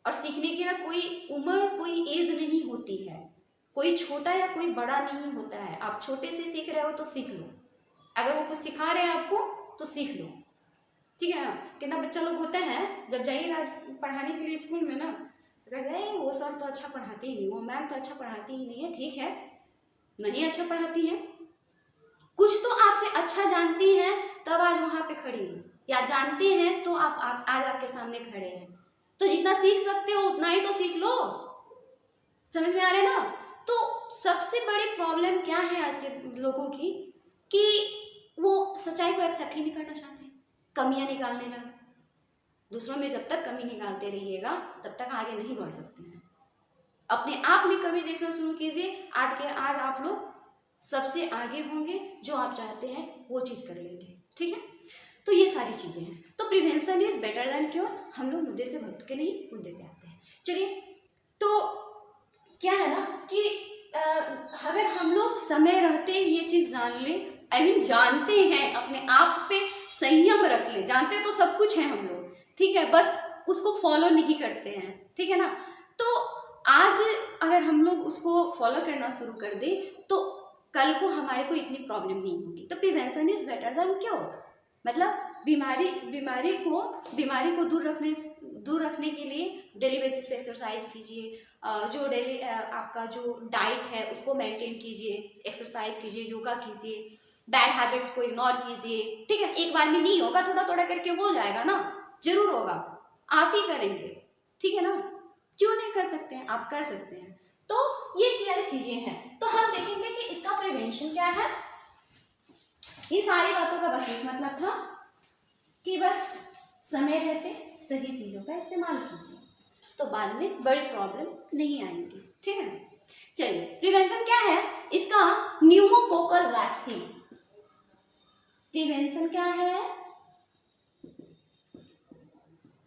और सीखने की ना कोई उम्र कोई एज नहीं होती है, कोई छोटा या कोई बड़ा नहीं होता है। आप छोटे से सीख रहे हो तो सीख लो, अगर वो कुछ सिखा रहे हैं आपको तो सीख लो, ठीक है ना। कितना बच्चा लोग होते हैं जब जाइएगा पढ़ाने के लिए स्कूल में ना, तो कहते हैं वो सर तो अच्छा पढ़ाती ही नहीं, वो मैम तो अच्छा पढ़ाती ही नहीं है। ठीक है, नहीं अच्छा पढ़ाती है, कुछ तो आपसे अच्छा जानती हैं तब आज वहाँ पे खड़ी हैं, या जानते हैं तो आप आज आपके सामने खड़े हैं। तो जितना सीख सकते हो उतना ही तो सीख लो, समझ में आ रहा है ना। तो सबसे बड़ी प्रॉब्लम क्या है आज के लोगों की कि वो सच्चाई को एक्सेप्ट ही नहीं करना चाहते, कमियां निकालने जाना। दूसरों में जब तक कमी निकालते रहिएगा तब तक आगे नहीं बढ़ सकते हैं। अपने आप में कमी देखना शुरू कीजिए, आज आप लोग सबसे आगे होंगे, जो आप चाहते हैं वो चीज़ कर लेंगे, ठीक है। तो ये सारी चीज़ें हैं। तो prevention is better than cure. हम लोग मुद्दे से भटक के नहीं, मुद्दे पे आते हैं। चलिए, तो क्या है ना कि अगर हम लोग समय रहते ये चीज़ जान लें, जानते हैं, अपने आप पे संयम रख ले, जानते तो सब कुछ है हम लोग, ठीक है, बस उसको फॉलो नहीं करते हैं, ठीक है ना। तो आज अगर हम लोग उसको फॉलो करना शुरू कर दें तो कल को हमारे को इतनी प्रॉब्लम नहीं होगी। तो prevention is better than cure, मतलब बीमारी को दूर रखने के लिए डेली बेसिस पे एक्सरसाइज कीजिए, जो डेली आपका जो डाइट है उसको मेंटेन कीजिए, एक्सरसाइज कीजिए, योगा कीजिए, बैड हैबिट्स को इग्नोर कीजिए, ठीक है। एक बार में नहीं होगा, थोड़ा थोड़ा करके हो जाएगा ना, जरूर होगा, आप ही करेंगे, ठीक है ना। क्यों नहीं कर सकते हैं, आप कर सकते हैं। तो ये सारी चीजें हैं। तो हम देखेंगे कि इसका प्रिवेंशन क्या है। ये सारी बातों का बस एक मतलब था कि बस समय रहते सही चीजों का इस्तेमाल कीजिए, तो बाद में बड़ी प्रॉब्लम नहीं आएंगी, ठीक है। चलिए, प्रिवेंशन क्या है इसका, न्यूमोकोकल वैक्सीन। प्रिवेंशन क्या है,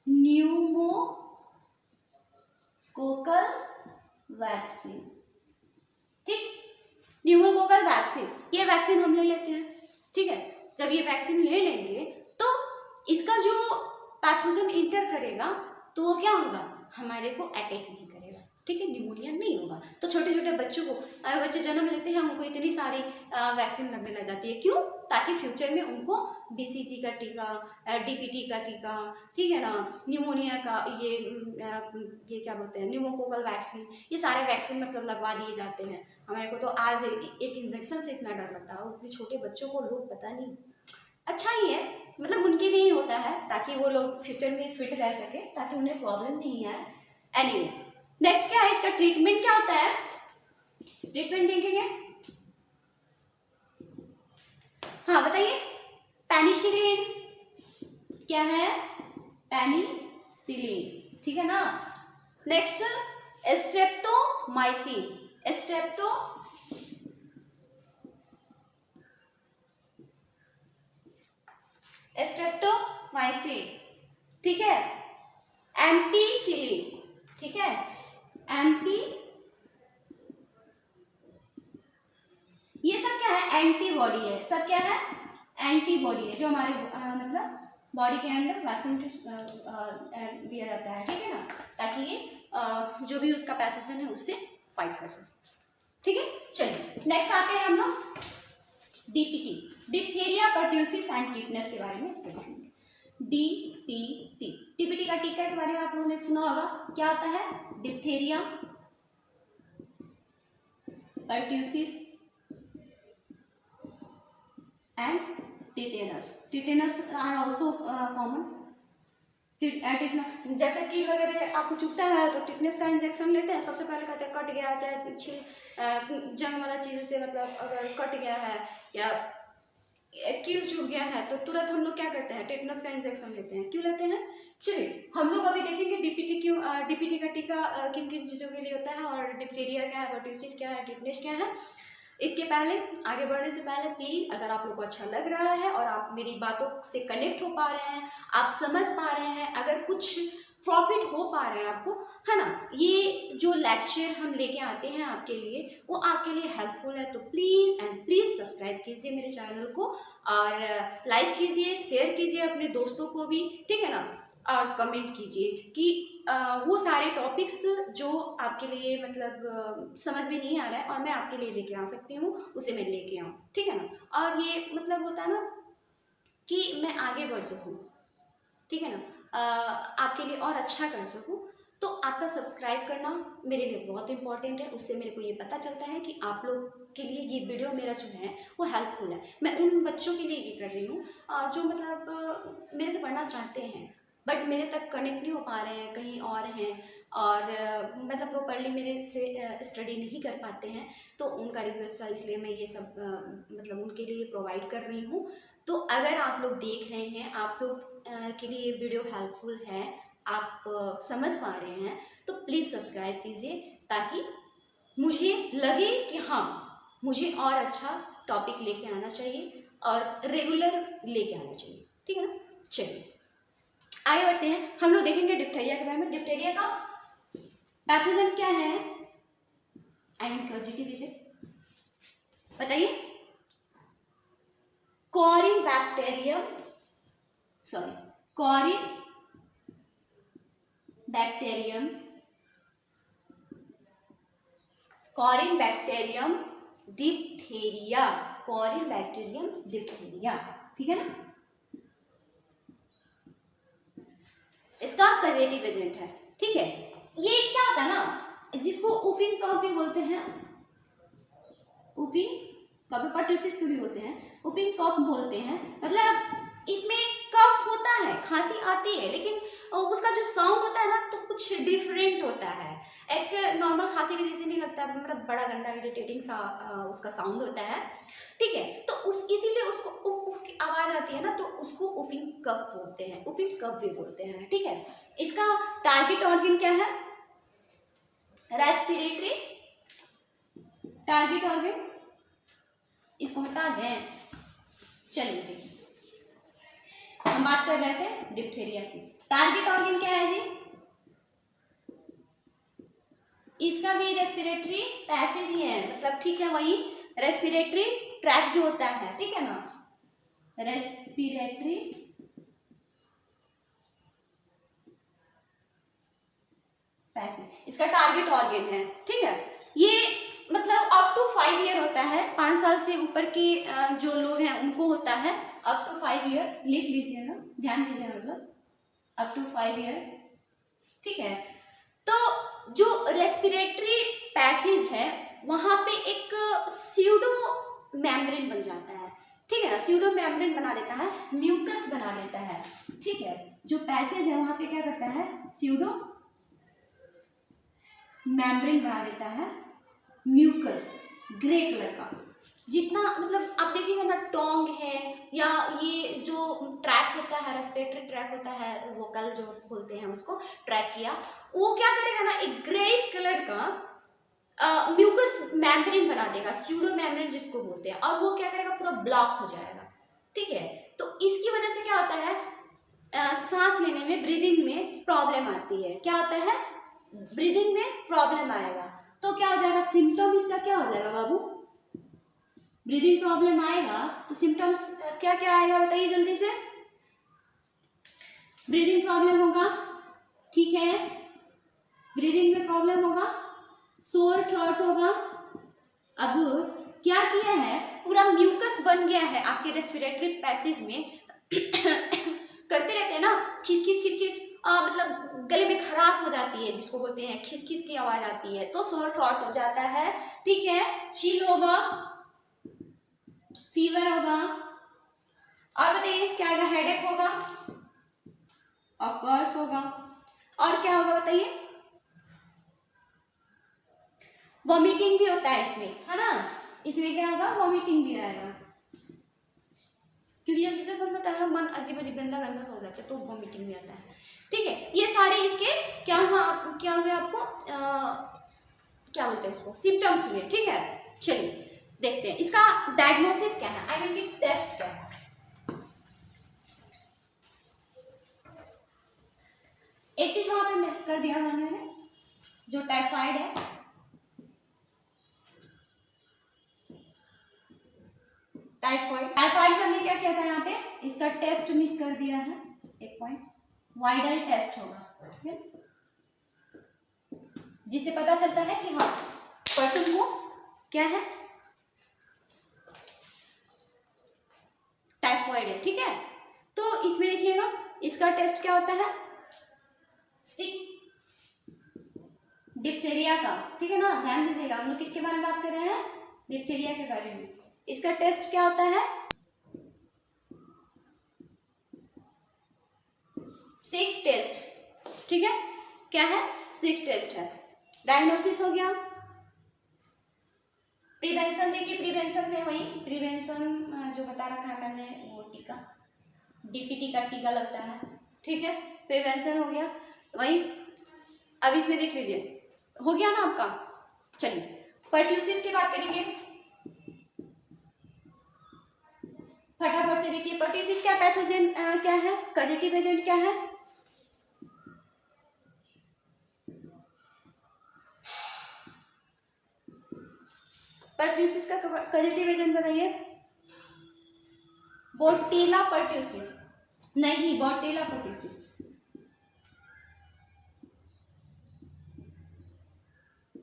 न्यूमोकोकल वैक्सीन, ठीक। न्यूमोकोकल वैक्सीन, ये वैक्सीन हम ले लेते हैं, ठीक है। जब ये वैक्सीन ले लेंगे तो इसका जो पैथोजन इंटर करेगा तो वो क्या होगा, हमारे को अटैक नहीं करेगा, ठीक है, निमोनिया नहीं होगा। तो छोटे छोटे बच्चों को, बच्चे जन्म लेते हैं उनको इतनी सारी वैक्सीन लगने लग जाती है, क्यों, ताकि फ्यूचर में उनको BCG का टीका, DPT का टीका, ठीक है ना, निमोनिया का ये क्या बोलते हैं, न्यूमोकोकल वैक्सीन, ये सारे वैक्सीन मतलब लगवा दिए जाते हैं। हमारे को तो आज एक इंजेक्शन से इतना डर लगता है, उतने छोटे बच्चों को लोग पता नहीं, अच्छा ही है, मतलब उनके लिए ही होता है ताकि वो लोग फ्यूचर में फिट रह सके, ताकि उन्हें प्रॉब्लम नहीं आए। एनीवे, नेक्स्ट क्या है, इसका ट्रीटमेंट क्या होता है, ट्रीटमेंट देखेंगे। हाँ बताइए, पेनिसिलिन क्या है, पेनिसिलिन, ठीक है ना। नेक्स्ट स्ट्रेप्टोमाइसिन, स्ट्रेप्टोमाइसिन, ठीक है। एम्पिसिलिन, ठीक है, ये सब क्या है, एंटीबॉडी है, सब क्या है, एंटीबॉडी है, जो हमारे मतलब बॉडी के अंदर वैक्सीन दिया जाता है, ठीक है ना, ताकि ये जो भी उसका पैथोजन है उससे फाइट कर सके, ठीक है। चलिए, नेक्स्ट आते हैं हम लोग DPT, diphtheria pertussis and tetanus के बारे में देखेंगे। DPT का टीका के बारे में आप लोगों ने सुना होगा, क्या होता है, diphtheria pertussis and tetanus are also common। जैसे कील वगैरह आपको चुभता है तो टिटनेस का इंजेक्शन लेते हैं, सबसे पहले कहते हैं कट गया, चाहे जंग वाला चीज़ से मतलब अगर कट गया है या कील चुभ गया है तो तुरंत हम लोग क्या करते हैं, टिटनेस का इंजेक्शन लेते हैं। क्यों लेते हैं, चलिए हम लोग अभी देखेंगे DPT का टीका किन किन चीज़ों के लिए होता है, और डिप्थीरिया क्या है, पर्ट्यूसिस क्या है, टिटनेस क्या है। इसके पहले, आगे बढ़ने से पहले प्लीज़, अगर आप लोग को अच्छा लग रहा है और आप मेरी बातों से कनेक्ट हो पा रहे हैं, आप समझ पा रहे हैं, अगर कुछ प्रॉफिट हो पा रहा है आपको, है ना, ये जो लेक्चर हम लेके आते हैं आपके लिए वो आपके लिए हेल्पफुल है, तो प्लीज़ एंड प्लीज़ सब्सक्राइब कीजिए मेरे चैनल को, और लाइक कीजिए, शेयर कीजिए अपने दोस्तों को भी, ठीक है ना। और कमेंट कीजिए कि वो सारे टॉपिक्स जो आपके लिए मतलब समझ में नहीं आ रहा है और मैं आपके लिए लेके आ सकती हूँ, उसे मैं लेके आऊँ, ठीक है ना। और ये मतलब होता है ना कि मैं आगे बढ़ सकूँ, ठीक है ना, आपके लिए और अच्छा कर सकूँ। तो आपका सब्सक्राइब करना मेरे लिए बहुत इंपॉर्टेंट है। उससे मेरे को ये पता चलता है कि आप लोग के लिए ये वीडियो मेरा जो है वो हेल्पफुल है। मैं उन बच्चों के लिए ये कर रही हूँ जो मतलब मेरे से पढ़ना चाहते हैं बट मेरे तक कनेक्ट नहीं हो पा रहे हैं, कहीं और हैं और मतलब प्रॉपरली मेरे से स्टडी नहीं कर पाते हैं। तो उनका रिक्वेस्ट था, इसलिए मैं ये सब मतलब उनके लिए प्रोवाइड कर रही हूँ। तो अगर आप लोग देख रहे हैं, आप लोग के लिए ये वीडियो हेल्पफुल है, आप समझ पा रहे हैं, तो प्लीज़ सब्सक्राइब कीजिए ताकि मुझे लगे कि हाँ मुझे और अच्छा टॉपिक लेके आना चाहिए और रेगुलर लेके आना चाहिए, ठीक है ना। चलिए आगे बढ़ते हैं। हम लोग देखेंगे डिप्थीरिया के बारे में। डिप्थीरिया का पैथोजन क्या है, आई मीन जीटीबीजे बताइए। Corynebacterium, sorry corynebacterium, corynebacterium diphtheria, corynebacterium diphtheria, ठीक है ना। इसका कजेटिव एजेंट है, ठीक है। ये क्या होता है ना, जिसको उफिन कफ भी बोलते हैं, उफिन कफ पर्टुसिस भी होते हैं, उफिन कफ बोलते हैं। मतलब इसमें कफ होता है, खांसी आती है, लेकिन उसका जो साउंड होता है ना तो कुछ डिफरेंट होता है। एक नॉर्मल खांसी के जैसे नहीं लगता, मतलब बड़ा गंदा इरिटेटिंग सा उसका साउंड होता है, ठीक है। तो उस इसीलिए उसको उफ उफ की आवाज आती है ना, तो उसको उफिन कफ बोलते हैं, उफिन कफ भी बोलते हैं, ठीक है। इसका टारगेट ऑर्गन क्या है, रेस्पिरेटरी टारगेट ऑर्गन, इसको हटा दें। चलिए देखिए, हम बात कर रहे थे डिप्थीरिया की। टारगेट ऑर्गन क्या है जी, इसका भी रेस्पिरेटरी पैसेज ही है, मतलब ठीक है, वही रेस्पिरेटरी ट्रैक जो होता है, ठीक है ना, रेस्पिरेटरी पैसेज इसका टारगेट ऑर्गन है, ठीक है। ये मतलब अप टू 5 ईयर होता है, 5 साल से ऊपर के जो लोग हैं उनको होता है अप टू 5 ईयर, लिख लीजिएगा, ध्यान दीजिए, मतलब अप टू 5 ईयर, ठीक है। तो जो रेस्पिरेटरी पैसेज है वहां पे एक स्यूडो मेम्ब्रेन बन जाता है, ठीक है ना, स्यूडो मेम्ब्रेन बना देता है, म्यूकस बना देता है, ठीक है। जो पैसेज है वहां पे क्या करता है, स्यूडो मेम्ब्रेन बना देता है, म्यूकस ग्रे कलर का। जितना मतलब आप देखिएगा ना, टोंग है या ये जो ट्रैक होता है, रेस्पिरेटरी ट्रैक होता है, वोकल जो बोलते हैं उसको ट्रैक किया, वो क्या करेगा ना, एक ग्रेइश कलर का म्यूकस मेम्ब्रेन बना देगा, स्यूडो मेम्ब्रेन जिसको बोलते हैं, और वो क्या करेगा, पूरा ब्लॉक हो जाएगा, ठीक है। तो इसकी वजह से क्या होता है, सांस लेने में, ब्रीदिंग में प्रॉब्लम आती है। क्या होता है, ब्रीदिंग में प्रॉब्लम आएगा। तो क्या हो जाएगा, सिम्टम इसका क्या हो जाएगा बाबू, ब्रीदिंग प्रॉब्लम आएगा तो सिम्टम्स क्या क्या आएगा बताइए जल्दी से। ब्रीदिंग प्रॉब्लम होगा, ठीक है, ब्रीदिंग में प्रॉब्लम होगा, सोर थ्रोट होगा। अब क्या किया है, पूरा म्यूकस बन गया है आपके रेस्पिरेटरी पैसेज में करते रहते हैं ना, खिस खिस खिस खिस, मतलब गले में खराश हो जाती है, जिसको बोलते हैं खिस खिस की आवाज आती है, तो सोर थ्रोट हो जाता है, ठीक है। चिल होगा, फीवर होगा, और बताइए क्या आएगा, हेडेक होगा और कर्स होगा, और क्या होगा बताइए, वॉमिटिंग भी होता है इसमें, है ना, इसमें क्या होगा, वॉमिटिंग भी आएगा, क्योंकि जब बंदा होता मन अजीब अजीब गंदा गंदा सा हो जाता है तो वॉमिटिंग भी आता है, ठीक है। ये सारे इसके क्या हुआ, क्या हो गया आपको, क्या बोलते हैं इसको, सिम्टम्स हुए, ठीक है। चलिए देखते हैं इसका डायग्नोसिस क्या है, आई मीन कि टेस्ट क्या है। एक चीज वहां पे मिक्स कर दिया मैंने, जो टाइफाइड है, टाइफाइड, टाइफाइड हमने क्या किया था यहाँ पे, इसका टेस्ट मिस कर दिया है, एक पॉइंट, वाइडल टेस्ट होगा, ठीक है, जिससे पता चलता है कि हाँ पर्सन को क्या है, टाइफॉइड है, ठीक है। तो इसमें देखिएगा इसका टेस्ट क्या होता है, सिक डिप्थीरिया का, ठीक है ना, ध्यान दीजिएगा, हम लोग किसके बारे में बात कर रहे हैं, डिप्थीरिया के बारे में। इसका टेस्ट क्या होता है, सिक टेस्ट, ठीक है, क्या है, सिक टेस्ट है। डायग्नोसिस हो गया। प्रिवेंशन देखिए, प्रिवेंशन में वही प्रिवेंशन जो बता रखा है मैंने, वो टीका, डीपीटी का टीका लगता है, ठीक है, प्रिवेंशन हो गया। वही अब इसमें देख लीजिए, हो गया ना आपका। चलिए पर्ट्यूसिस की बात करेंगे, फटाफट से देखिए पर्ट्यूसिस क्या पैथोजन क्या है, कजेटिव एजेंट क्या है, पर्ट्यूसिस का कजेटिव एजेंट बताइए। बोटेला पर्ट्यूसिस नहीं, बोटेला पर्ट्यूसिस।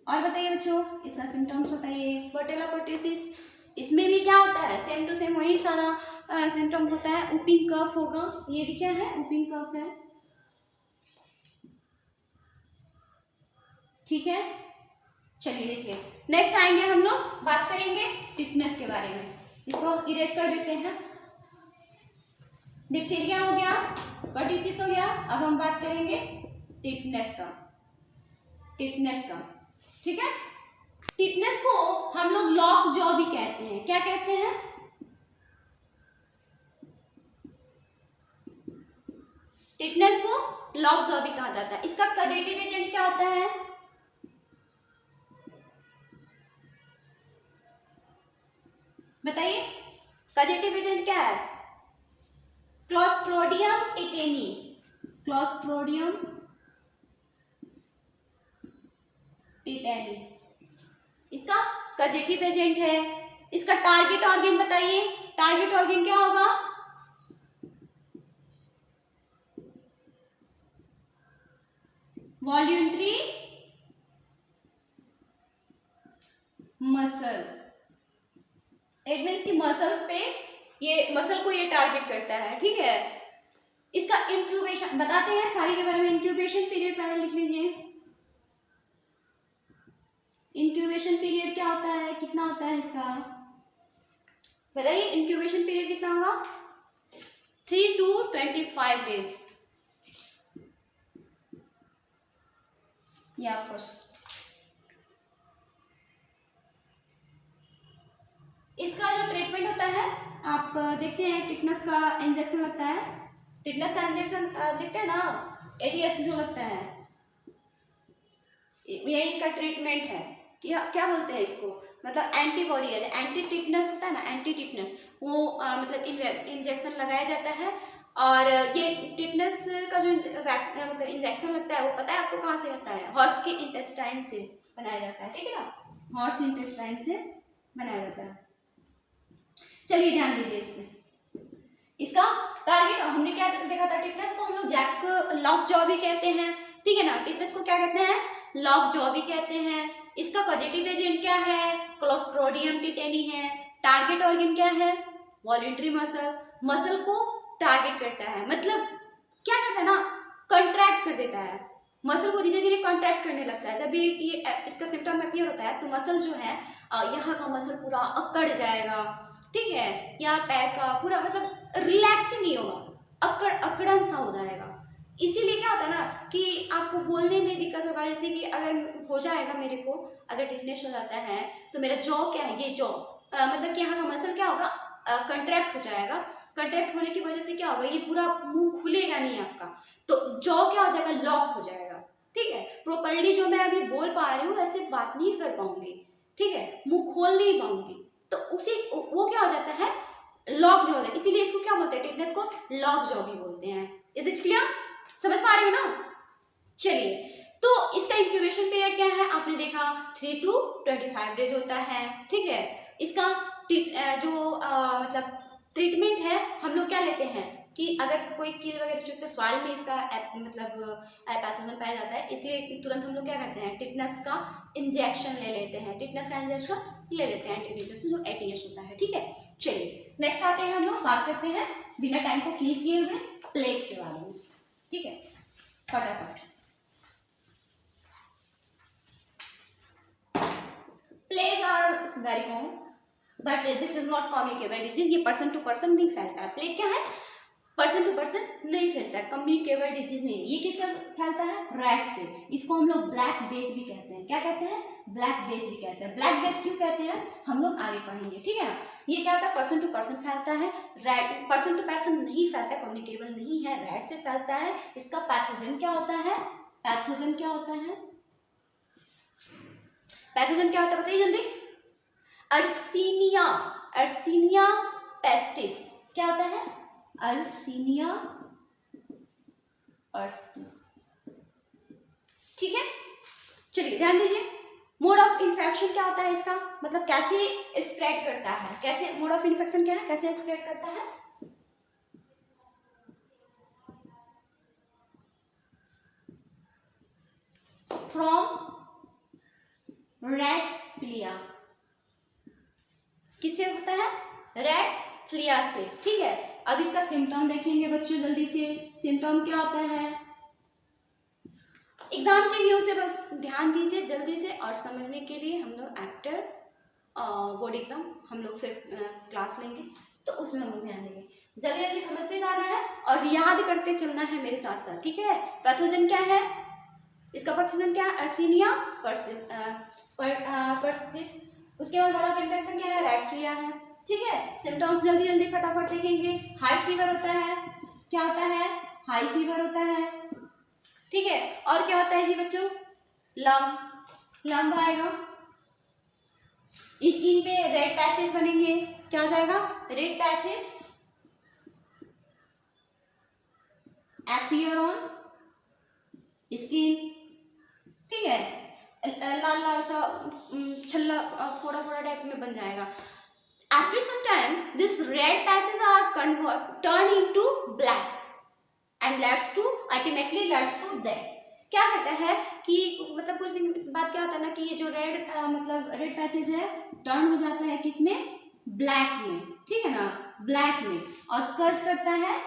और बताइए बच्चों, इसका सिम्टम्स बताइए। बोटेला पर्ट्यूसिस, इसमें भी क्या होता है, सेम टू सेम वही सारा सिम्टम होता है। ऊपिंग कफ होगा, ये भी क्या है, ऊपिंग कफ है, ठीक है। चलिए देखिए नेक्स्ट आएंगे, हम लोग बात करेंगे टिटनेस के बारे में। इसको इरेज कर देते हैं। डिप्थीरिया हो गया, पर्ट्यूसिस हो गया, अब हम बात करेंगे टिटनेस का, टिटनेस का, ठीक है। टिटनेस को हम लोग लॉक जॉ भी कहते हैं, क्या कहते हैं, टिटनेस को लॉक जॉ भी कहा जाता है। इसका कजेटिव एजेंट क्या होता है, बताइए, कजेटिव एजेंट क्या है, क्लोस्ट्रोडियम टिटेनी, क्लोस्ट्रोडियम टिटेनी इसका कजेटिव एजेंट है। इसका टारगेट ऑर्गन बताइए, टारगेट ऑर्गन क्या होगा, वॉल्यूंट्री मसल, इट मीन्स कि मसल पे, ये मसल को ये टारगेट करता है, ठीक है। इसका इंक्यूबेशन बताते हैं सारी के बारे में। इंक्यूबेशन पीरियड पहले लिख लीजिए। इंक्यूबेशन पीरियड क्या होता है, कितना होता है इसका, बताइए। इंक्यूबेशन पीरियड कितना होगा, 3 to 25 डेज। ये आपको इसका जो ट्रीटमेंट होता है, आप देखते हैं टिटनेस का इंजेक्शन लगता है, टिटनेस का इंजेक्शन देखते हैं ना, एटीएस जो लगता है, यही इसका ट्रीटमेंट है। कि क्या बोलते हैं इसको, मतलब एंटीबॉडी है, एंटी टिटनेस होता है ना, एंटी टिटनेस, वो मतलब इंजेक्शन लगाया जाता है। और ये टिटनेस का जो मतलब इंजेक्शन लगता है, वो पता है आपको कहाँ से लगता है, हॉर्स के इंटेस्टाइन से बनाया जाता है, ठीक है ना, हॉर्स इंटेस्टाइन से बनाया जाता है। चलिए ध्यान दीजिए इसमें। इसका टारगेट हमने क्या देखा था, टिटनेस को हम लोग जैक लॉक जॉ भी कहते हैं, ठीक है ना, टिटनेस को क्या कहते हैं, लॉक जॉ भी कहते हैं। इसका पॉजिटिव एजेंट क्या है, क्लोस्ट्रोडियम टिटेनी है। टारगेट ऑर्गन क्या है, वॉल्यूंट्री मसल, मसल को टारगेट करता है, मतलब क्या करता है ना, कंट्रैक्ट कर देता है, मसल को धीरे धीरे कंट्रैक्ट करने लगता है। जब भी ये इसका सिम्टम अपीयर होता है तो मसल जो है, यहाँ का मसल पूरा अकड़ जाएगा, ठीक है, या पैर का पूरा मतलब रिलैक्स ही नहीं होगा, अकड़न सा हो जाएगा। इसीलिए क्या होता है ना कि आपको बोलने में दिक्कत होगा, जैसे कि अगर हो जाएगा मेरे को, अगर टिटनेस हो जाता है तो मेरा जॉ क्या है, ये जॉ मतलब कि यहाँ का मसल क्या होगा, कंट्रैक्ट हो जाएगा। कंट्रैक्ट होने की वजह से क्या होगा, ये पूरा मुंह खुलेगा नहीं आपका, तो जॉ क्या हो जाएगा, लॉक हो जाएगा, ठीक है। प्रॉपर्ली जो मैं अभी बोल पा रही हूँ वैसे बात नहीं कर पाऊंगी, ठीक है, मुंह खोल नहीं पाऊंगी, तो उसी वो क्या हो जाता है, लॉक जॉ होता है। इसीलिए इसको क्या बोलते हैं, टिटनेस को लॉक जॉ भी बोलते हैं। इज दिस क्लियर, समझ पा रहे हो ना। चलिए, तो इसका इंक्यूबेशन पीरियड क्या है, आपने देखा 3 to 25 डेज होता है, ठीक है। इसका जो मतलब ट्रीटमेंट है, हम लोग क्या लेते हैं, कि अगर कोई कील वगैरह चुभते सॉइल में इसका पैथोजन पाया जाता है, इसलिए तुरंत हम लोग क्या करते हैं, टिटनस का इंजेक्शन ले लेते हैं, टिटनस का इंजेक्शन ले लेते हैं एंटीटीएस जो ATS होता है। ठीक है, चलिए नेक्स्ट आते हैं, हम लोग बात करते हैं बिना टाइम को किल किए हुए प्लेग के बारे में। ठीक है, फटाफट से। Plague are very common but this is not communicable disease. ये पर्सन टू पर्सन नहीं फैलता है। प्लेग क्या है, पर्सन टू पर्सन नहीं फैलता है, कम्युनिकेबल डिजीज नहीं। ये किससे फैलता है, रैट से। इसको हम लोग ब्लैक डेथ भी कहते हैं। क्या कहते हैं, ब्लैक डेथ भी कहते हैं। ब्लैक डेथ क्यों कहते हैं, हम लोग आगे पढ़ेंगे। ठीक है ना, ये क्या होता है, पर्सन टू पर्सन फैलता है। रैट पर्सन टू पर्सन नहीं फैलता, कम्युनिकेबल नहीं है, रैट से फैलता है। इसका पैथोजन क्या होता है, पैथोजन क्या होता है, पैथोजन क्या होता है बताइए जल्दी। अर्सीनिया, अर्सीनिया पेस्टिस। क्या होता है, अर्सीनिया पेस्टिस। ठीक है, चलिए ध्यान दीजिए। मोड ऑफ इन्फेक्शन क्या होता है इसका, मतलब कैसे स्प्रेड करता है, कैसे मोड ऑफ इन्फेक्शन क्या है, कैसे स्प्रेड करता है। From red Phulia. किससे होता है, रेड फ्लिया से। ठीक है, अब इसका सिम्टम देखेंगे बच्चों जल्दी से। सिम्टम क्या होता है, एग्जाम के व्यू से बस ध्यान दीजिए जल्दी से, और समझने के लिए हम लोग आफ्टर बोर्ड एग्जाम हम लोग फिर क्लास लेंगे, तो उसमें हम लोग ध्यान देंगे। जल्दी जल्दी समझते जाना है और याद करते चलना है मेरे साथ साथ। ठीक है, पैथोजन क्या है, इसका पैथोजन क्या है, अर्सीनिया पर्सिस्टिस। उसके बाद मोड ऑफ इन्फेक्शन क्या है, रेड फ्लिया है। ठीक है, सिम्टम्स जल्दी जल्दी फटाफट देखेंगे। हाई फीवर होता है, क्या होता है, हाई फीवर होता है। ठीक है, और क्या होता है जी बच्चों, लंब आएगा। स्किन पे रेड पैचेस बनेंगे, क्या हो जाएगा, red patches appear on skin. ठीक है, लाल लाल सा छल्ला फोड़ा फोड़ा टाइप में बन जाएगा। After some time, this red patches are turned into black and ultimately leads to death. क्या कहता है कि मतलब कुछ दिन बाद क्या होता है ना कि ये जो रेड पैचेज है टर्न हो जाता है किसमें, ब्लैक में। ठीक है ना, ब्लैक में, और कज करता है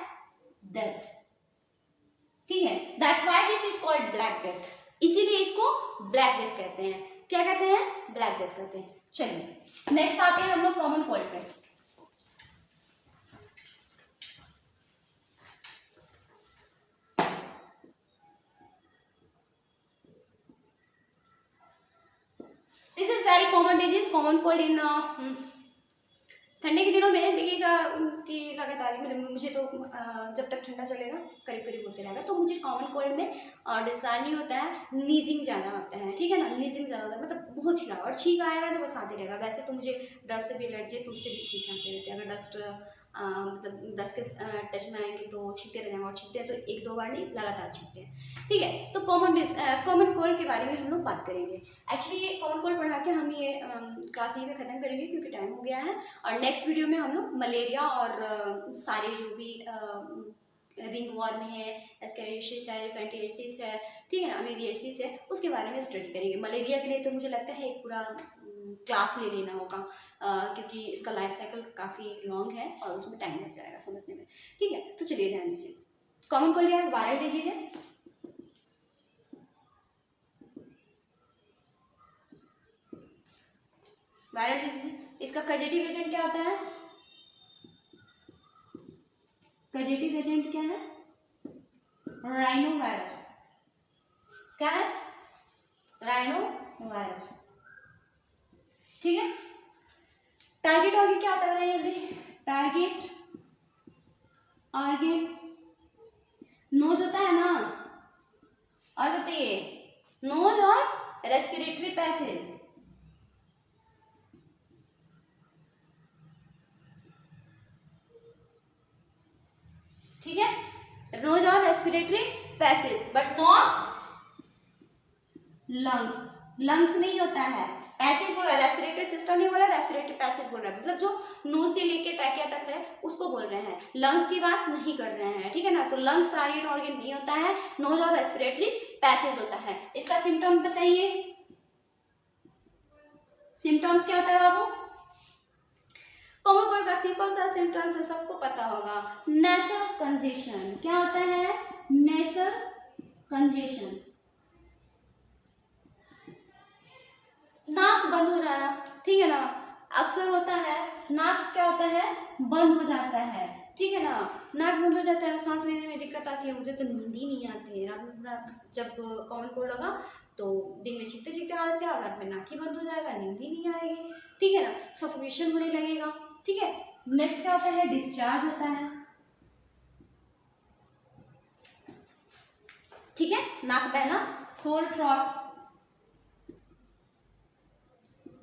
डेथ। ठीक है, that's why this is called black death. इसीलिए इसको ब्लैक डेथ कहते हैं। क्या कहते हैं, ब्लैक डेथ कहते हैं। चलिए नेक्स्ट आते हैं हम लोग कॉमन कोल्ड पे। This is very common disease, common cold in ठंडे के दिनों में देखिएगा कि लगातार मतलब मुझे तो जब तक ठंडा चलेगा करीब करीब होते रहेगा, तो मुझे कॉमन कोल्ड में डिस्चार्ज नहीं होता है, नीजिंग ज़्यादा आता है। ठीक है ना, नीजिंग ज़्यादा होता है, मतलब बहुत छींका, और छींक आएगा तो बस आते रहेगा। वैसे तो मुझे डस्ट से भी एलर्जी है, तो उससे भी छींक आते रहते हैं। अगर डस्ट मतलब डस्ट के टच में आएंगे तो छींकते रह जाएंगे, और छींकते हैं तो एक दो बार नहीं लगातार छींकते हैं। ठीक है, तो कॉमन कोल्ड के बारे में हम लोग बात करेंगे। एक्चुअली ये कॉमन कोल्ड पढ़ा के हम ये क्लास यहीं पे ख़त्म करेंगे क्योंकि टाइम हो गया है, और नेक्स्ट वीडियो में हम लोग मलेरिया और सारे जो भी रिंग वॉर्म है, एस्केरियोसिस है, एलिफेंटियासिस है, ठीक है ना, अमीबियासिस है, उसके बारे में स्टडी करेंगे। मलेरिया के लिए तो मुझे लगता है एक पूरा क्लास ले लेना होगा, क्योंकि इसका लाइफ साइकिल काफ़ी लॉन्ग है और उसमें टाइम लग जाएगा समझने में। ठीक है, तो चलिए ध्यान दीजिए। कॉमन कोल्ड या वायरल डिजीज है, वायरल डिजीज। इसका कजेटिव एजेंट क्या होता है, कजेटिव एजेंट क्या है, राइनो वायरस। क्या है, राइनो वायरस। ठीक है, टारगेट ऑर्गेट क्या होता है जल्दी, टारगेट ऑर्गेट नोज होता है ना, और बताइए नोज और रेस्पिरेटरी पैसेज। ठीक है, नोज और respiratory passage, but not lungs. Lungs नहीं होता है, पैसिव बोल रहा है, रेस्पिरेटरी सिस्टम नहीं बोला, रेस्पिरेटरी पैसिव बोल रहा है, मतलब जो नोज से लेके ट्रैकिया तक है उसको बोल रहे हैं, लंग्स की बात नहीं कर रहे हैं, ठीक है ना। तो लंग्स रानियन ऑर्गन नहीं होता है, नोज और रेस्पिरेटरी पैसेज होता है। इसका सिम्टम बताइए, सिम्टम्स क्या होता है बाबू? कॉमन कोल्ड का सिंपल सा सिम्टम्स है, सबको पता होगा, नेसल कंजेशन। क्या होता है? नेसल कंजेशन, नाक बंद हो जाना, ठीक है ना। अक्सर होता है नाक क्या होता है? बंद हो जाता है, ठीक है ना। नाक बंद हो जाता है, सांस लेने में दिक्कत आती है, मुझे तो नींद ही नहीं आती है। रात में जब कॉमन कोल्ड होगा तो दिन में चीखते चीखते हालत खराब, रात में नाक ही बंद हो जाएगा, नींद ही नहीं आएगी, ठीक है ना। सफोकेशन होने लगेगा, ठीक है। नेक्स्ट क्या होता है? डिस्चार्ज होता है, ठीक है, नाक बहना, सोर थ्रॉट,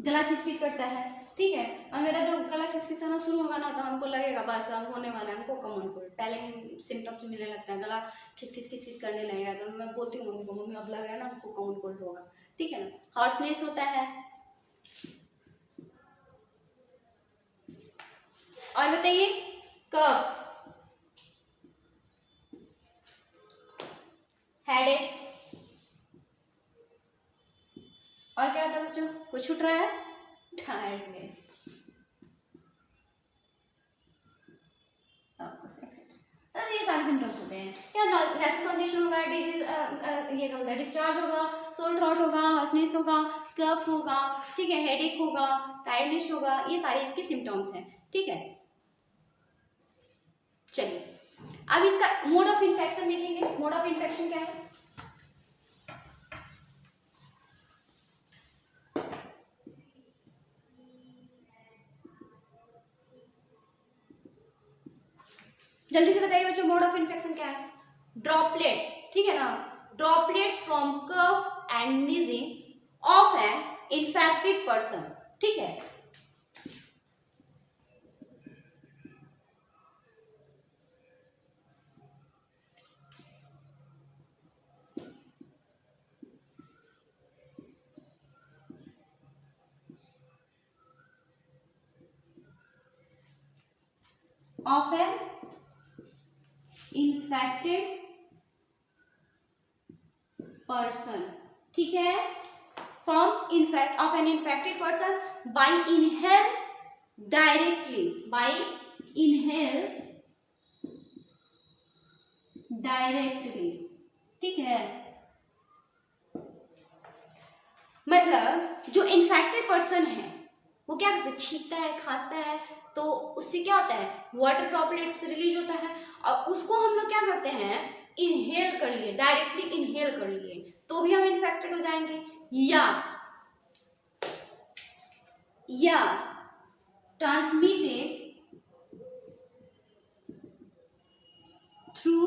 गला खिसखिस करता है, ठीक है। और मेरा जो गला खिसखिसाना शुरू होगा ना तो हमको लगेगा बस अब होने वाला है हमको कॉमन कोल्ड। पहले ही सिम्टम्स मिलने लगता है, गला खिसखिस खिसखिस करने लगेगा, तो मैं बोलती हूँ मम्मी को, मम्मी अब लग रहा है ना हमको कॉमन कोल्ड होगा, ठीक है ना। हॉर्सनेस होता है, और बताइए कफ, हेडेक, और क्या होता है बच्चों? कुछ छूट रहा है? टायर्डनेस, ये सारे सिम्टम्स होते हैं। क्या नेसल कंजेशन होगा, डिजीज ये क्या होता है? डिस्चार्ज होगा, सोर थ्रॉट होगा, हॉर्सनेस होगा, कफ होगा, ठीक है, हेडेक होगा, टायर्डनेस होगा, ये सारे इसके सिम्टम्स हैं, ठीक है। चलिए अब इसका मोड ऑफ इन्फेक्शन देखेंगे। मोड ऑफ इन्फेक्शन क्या है? जल्दी से बताइए बच्चों, मोड ऑफ इन्फेक्शन क्या है? ड्रॉपलेट्स, ठीक है ना, droplets from cough and sneezing of an infected person, ठीक है। ऑफ एन इन्फेक्टेड पर्सन, ठीक है, from infect of an infected person by inhale directly, by inhale directly, ठीक है। मतलब जो इन्फेक्टेड पर्सन है वो क्या करता है? छींकता है, खांसता है, तो उससे क्या होता है? वाटर ड्रॉपलेट्स रिलीज होता है, और उसको हम लोग क्या करते हैं? इनहेल कर लिए, डायरेक्टली इनहेल कर लिए, तो भी हम इन्फेक्टेड हो जाएंगे। या ट्रांसमिटेड थ्रू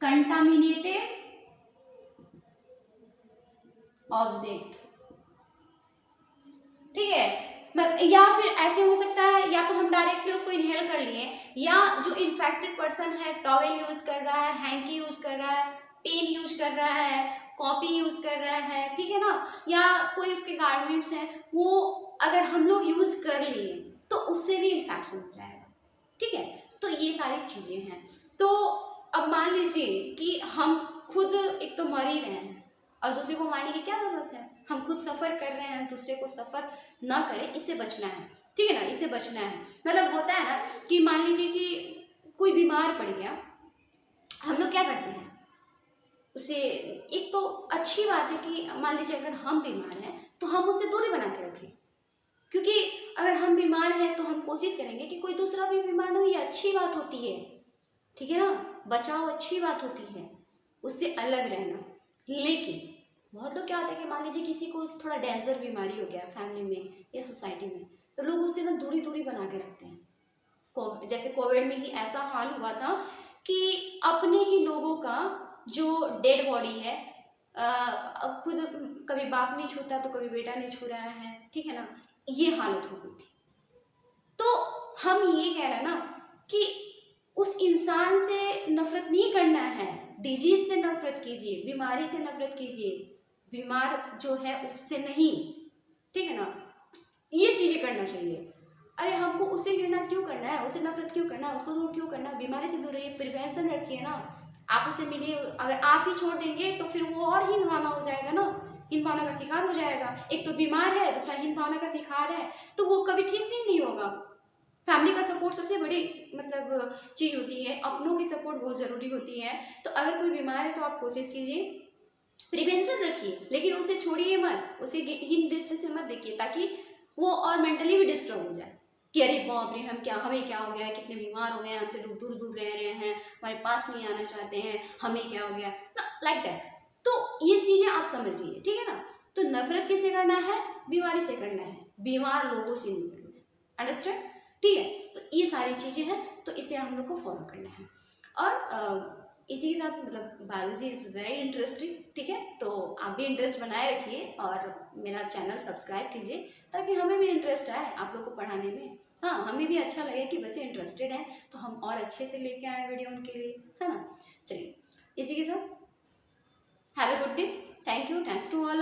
कंटामिनेटेड ऑब्जेक्ट, ठीक है। या फिर ऐसे हो सकता है, या तो हम डायरेक्टली उसको इनहेल कर लिए, या जो इन्फेक्टेड पर्सन है टॉवेल यूज कर रहा है, हैंकी यूज कर रहा है, पेन यूज कर रहा है, कॉपी यूज कर रहा है, ठीक है ना, या कोई उसके गारमेंट्स हैं वो अगर हम लोग यूज कर लिए तो उससे भी इन्फेक्शन हो जाएगा, ठीक है। तो ये सारी चीजें हैं। तो अब मान लीजिए कि हम खुद एक तो मर ही रहे हैं और दूसरे को मारने की क्या जरूरत है? हम खुद सफर कर रहे हैं, दूसरे को सफर ना करें, इससे बचना है, ठीक है ना, इससे बचना है। मतलब होता है ना कि मान लीजिए कि कोई बीमार पड़ गया, हम लोग क्या करते हैं उसे, एक तो अच्छी बात है कि मान लीजिए अगर हम बीमार हैं तो हम उससे दूरी बना के रखें, क्योंकि अगर हम बीमार हैं तो हम कोशिश करेंगे कि कोई दूसरा भी बीमार ना हो, ये अच्छी बात होती है, ठीक है ना, बचाव अच्छी बात होती है, उससे अलग रहना। लेकिन बहुत लोग क्या होता है कि मान लीजिए किसी को थोड़ा डेंजर बीमारी हो गया फैमिली में या सोसाइटी में, तो लोग उससे ना दूरी दूरी बना के रखते हैं। जैसे कोविड में ही ऐसा हाल हुआ था कि अपने ही लोगों का जो डेड बॉडी है, खुद कभी बाप नहीं छूता तो कभी बेटा नहीं छू रहा है, ठीक है ना, ये हालत हो गई थी। तो हम ये कह रहे हैं ना कि उस इंसान से नफरत नहीं करना है, डिजीज से नफरत कीजिए, बीमारी से नफरत कीजिए, बीमार जो है उससे नहीं, ठीक है ना, ये चीज़ें करना चाहिए। अरे हमको उससे घृणा क्यों करना है, उससे नफरत क्यों करना है, उसको दूर क्यों करना है, बीमारी से दूर रहिए, प्रिवेंशन रखिए ना। आप उसे मिलिए, अगर आप ही छोड़ देंगे तो फिर वो और हीन भावना हो जाएगा ना, हीन भावना का शिकार हो जाएगा। एक तो बीमार है, दूसरा हीन भावना का शिकार है, तो वो कभी ठीक नहीं होगा। फैमिली का सपोर्ट सबसे बड़ी मतलब चीज़ होती है, अपनों की सपोर्ट बहुत ज़रूरी होती है। तो अगर कोई बीमार है तो आप कोशिश कीजिए, प्रिवेंशन रखिए, लेकिन उसे छोड़िए मत, उसे हीन दृष्टि से मत देखिए, ताकि वो और मेंटली भी डिस्टर्ब हो जाए कि अरे बाप रे हमें क्या हो गया है, कितने बीमार हो गए हैं, हमसे लोग दूर दूर रह रहे हैं, हमारे पास नहीं आना चाहते हैं, हमें क्या हो गया ना, लाइक दैट। तो ये चीज़ें आप समझिए, ठीक है ना। तो नफरत किससे करना है, बीमारी से करना है, बीमार लोगों से नहीं करना है, अंडरस्टैंड, ठीक है। तो ये सारी चीज़ें हैं, तो इसे हम लोग को फॉलो करना है। और इसी के साथ मतलब बायोलॉजी इज़ वेरी इंटरेस्टिंग, ठीक है। तो आप भी इंटरेस्ट बनाए रखिए और मेरा चैनल सब्सक्राइब कीजिए, ताकि हमें भी इंटरेस्ट आए आप लोग को पढ़ाने में। हाँ, हमें भी अच्छा लगे कि बच्चे इंटरेस्टेड हैं, तो हम और अच्छे से लेके आए वीडियो उनके लिए, है ना। चलिए, इसी के साथ have a good day, thank you, thanks to all.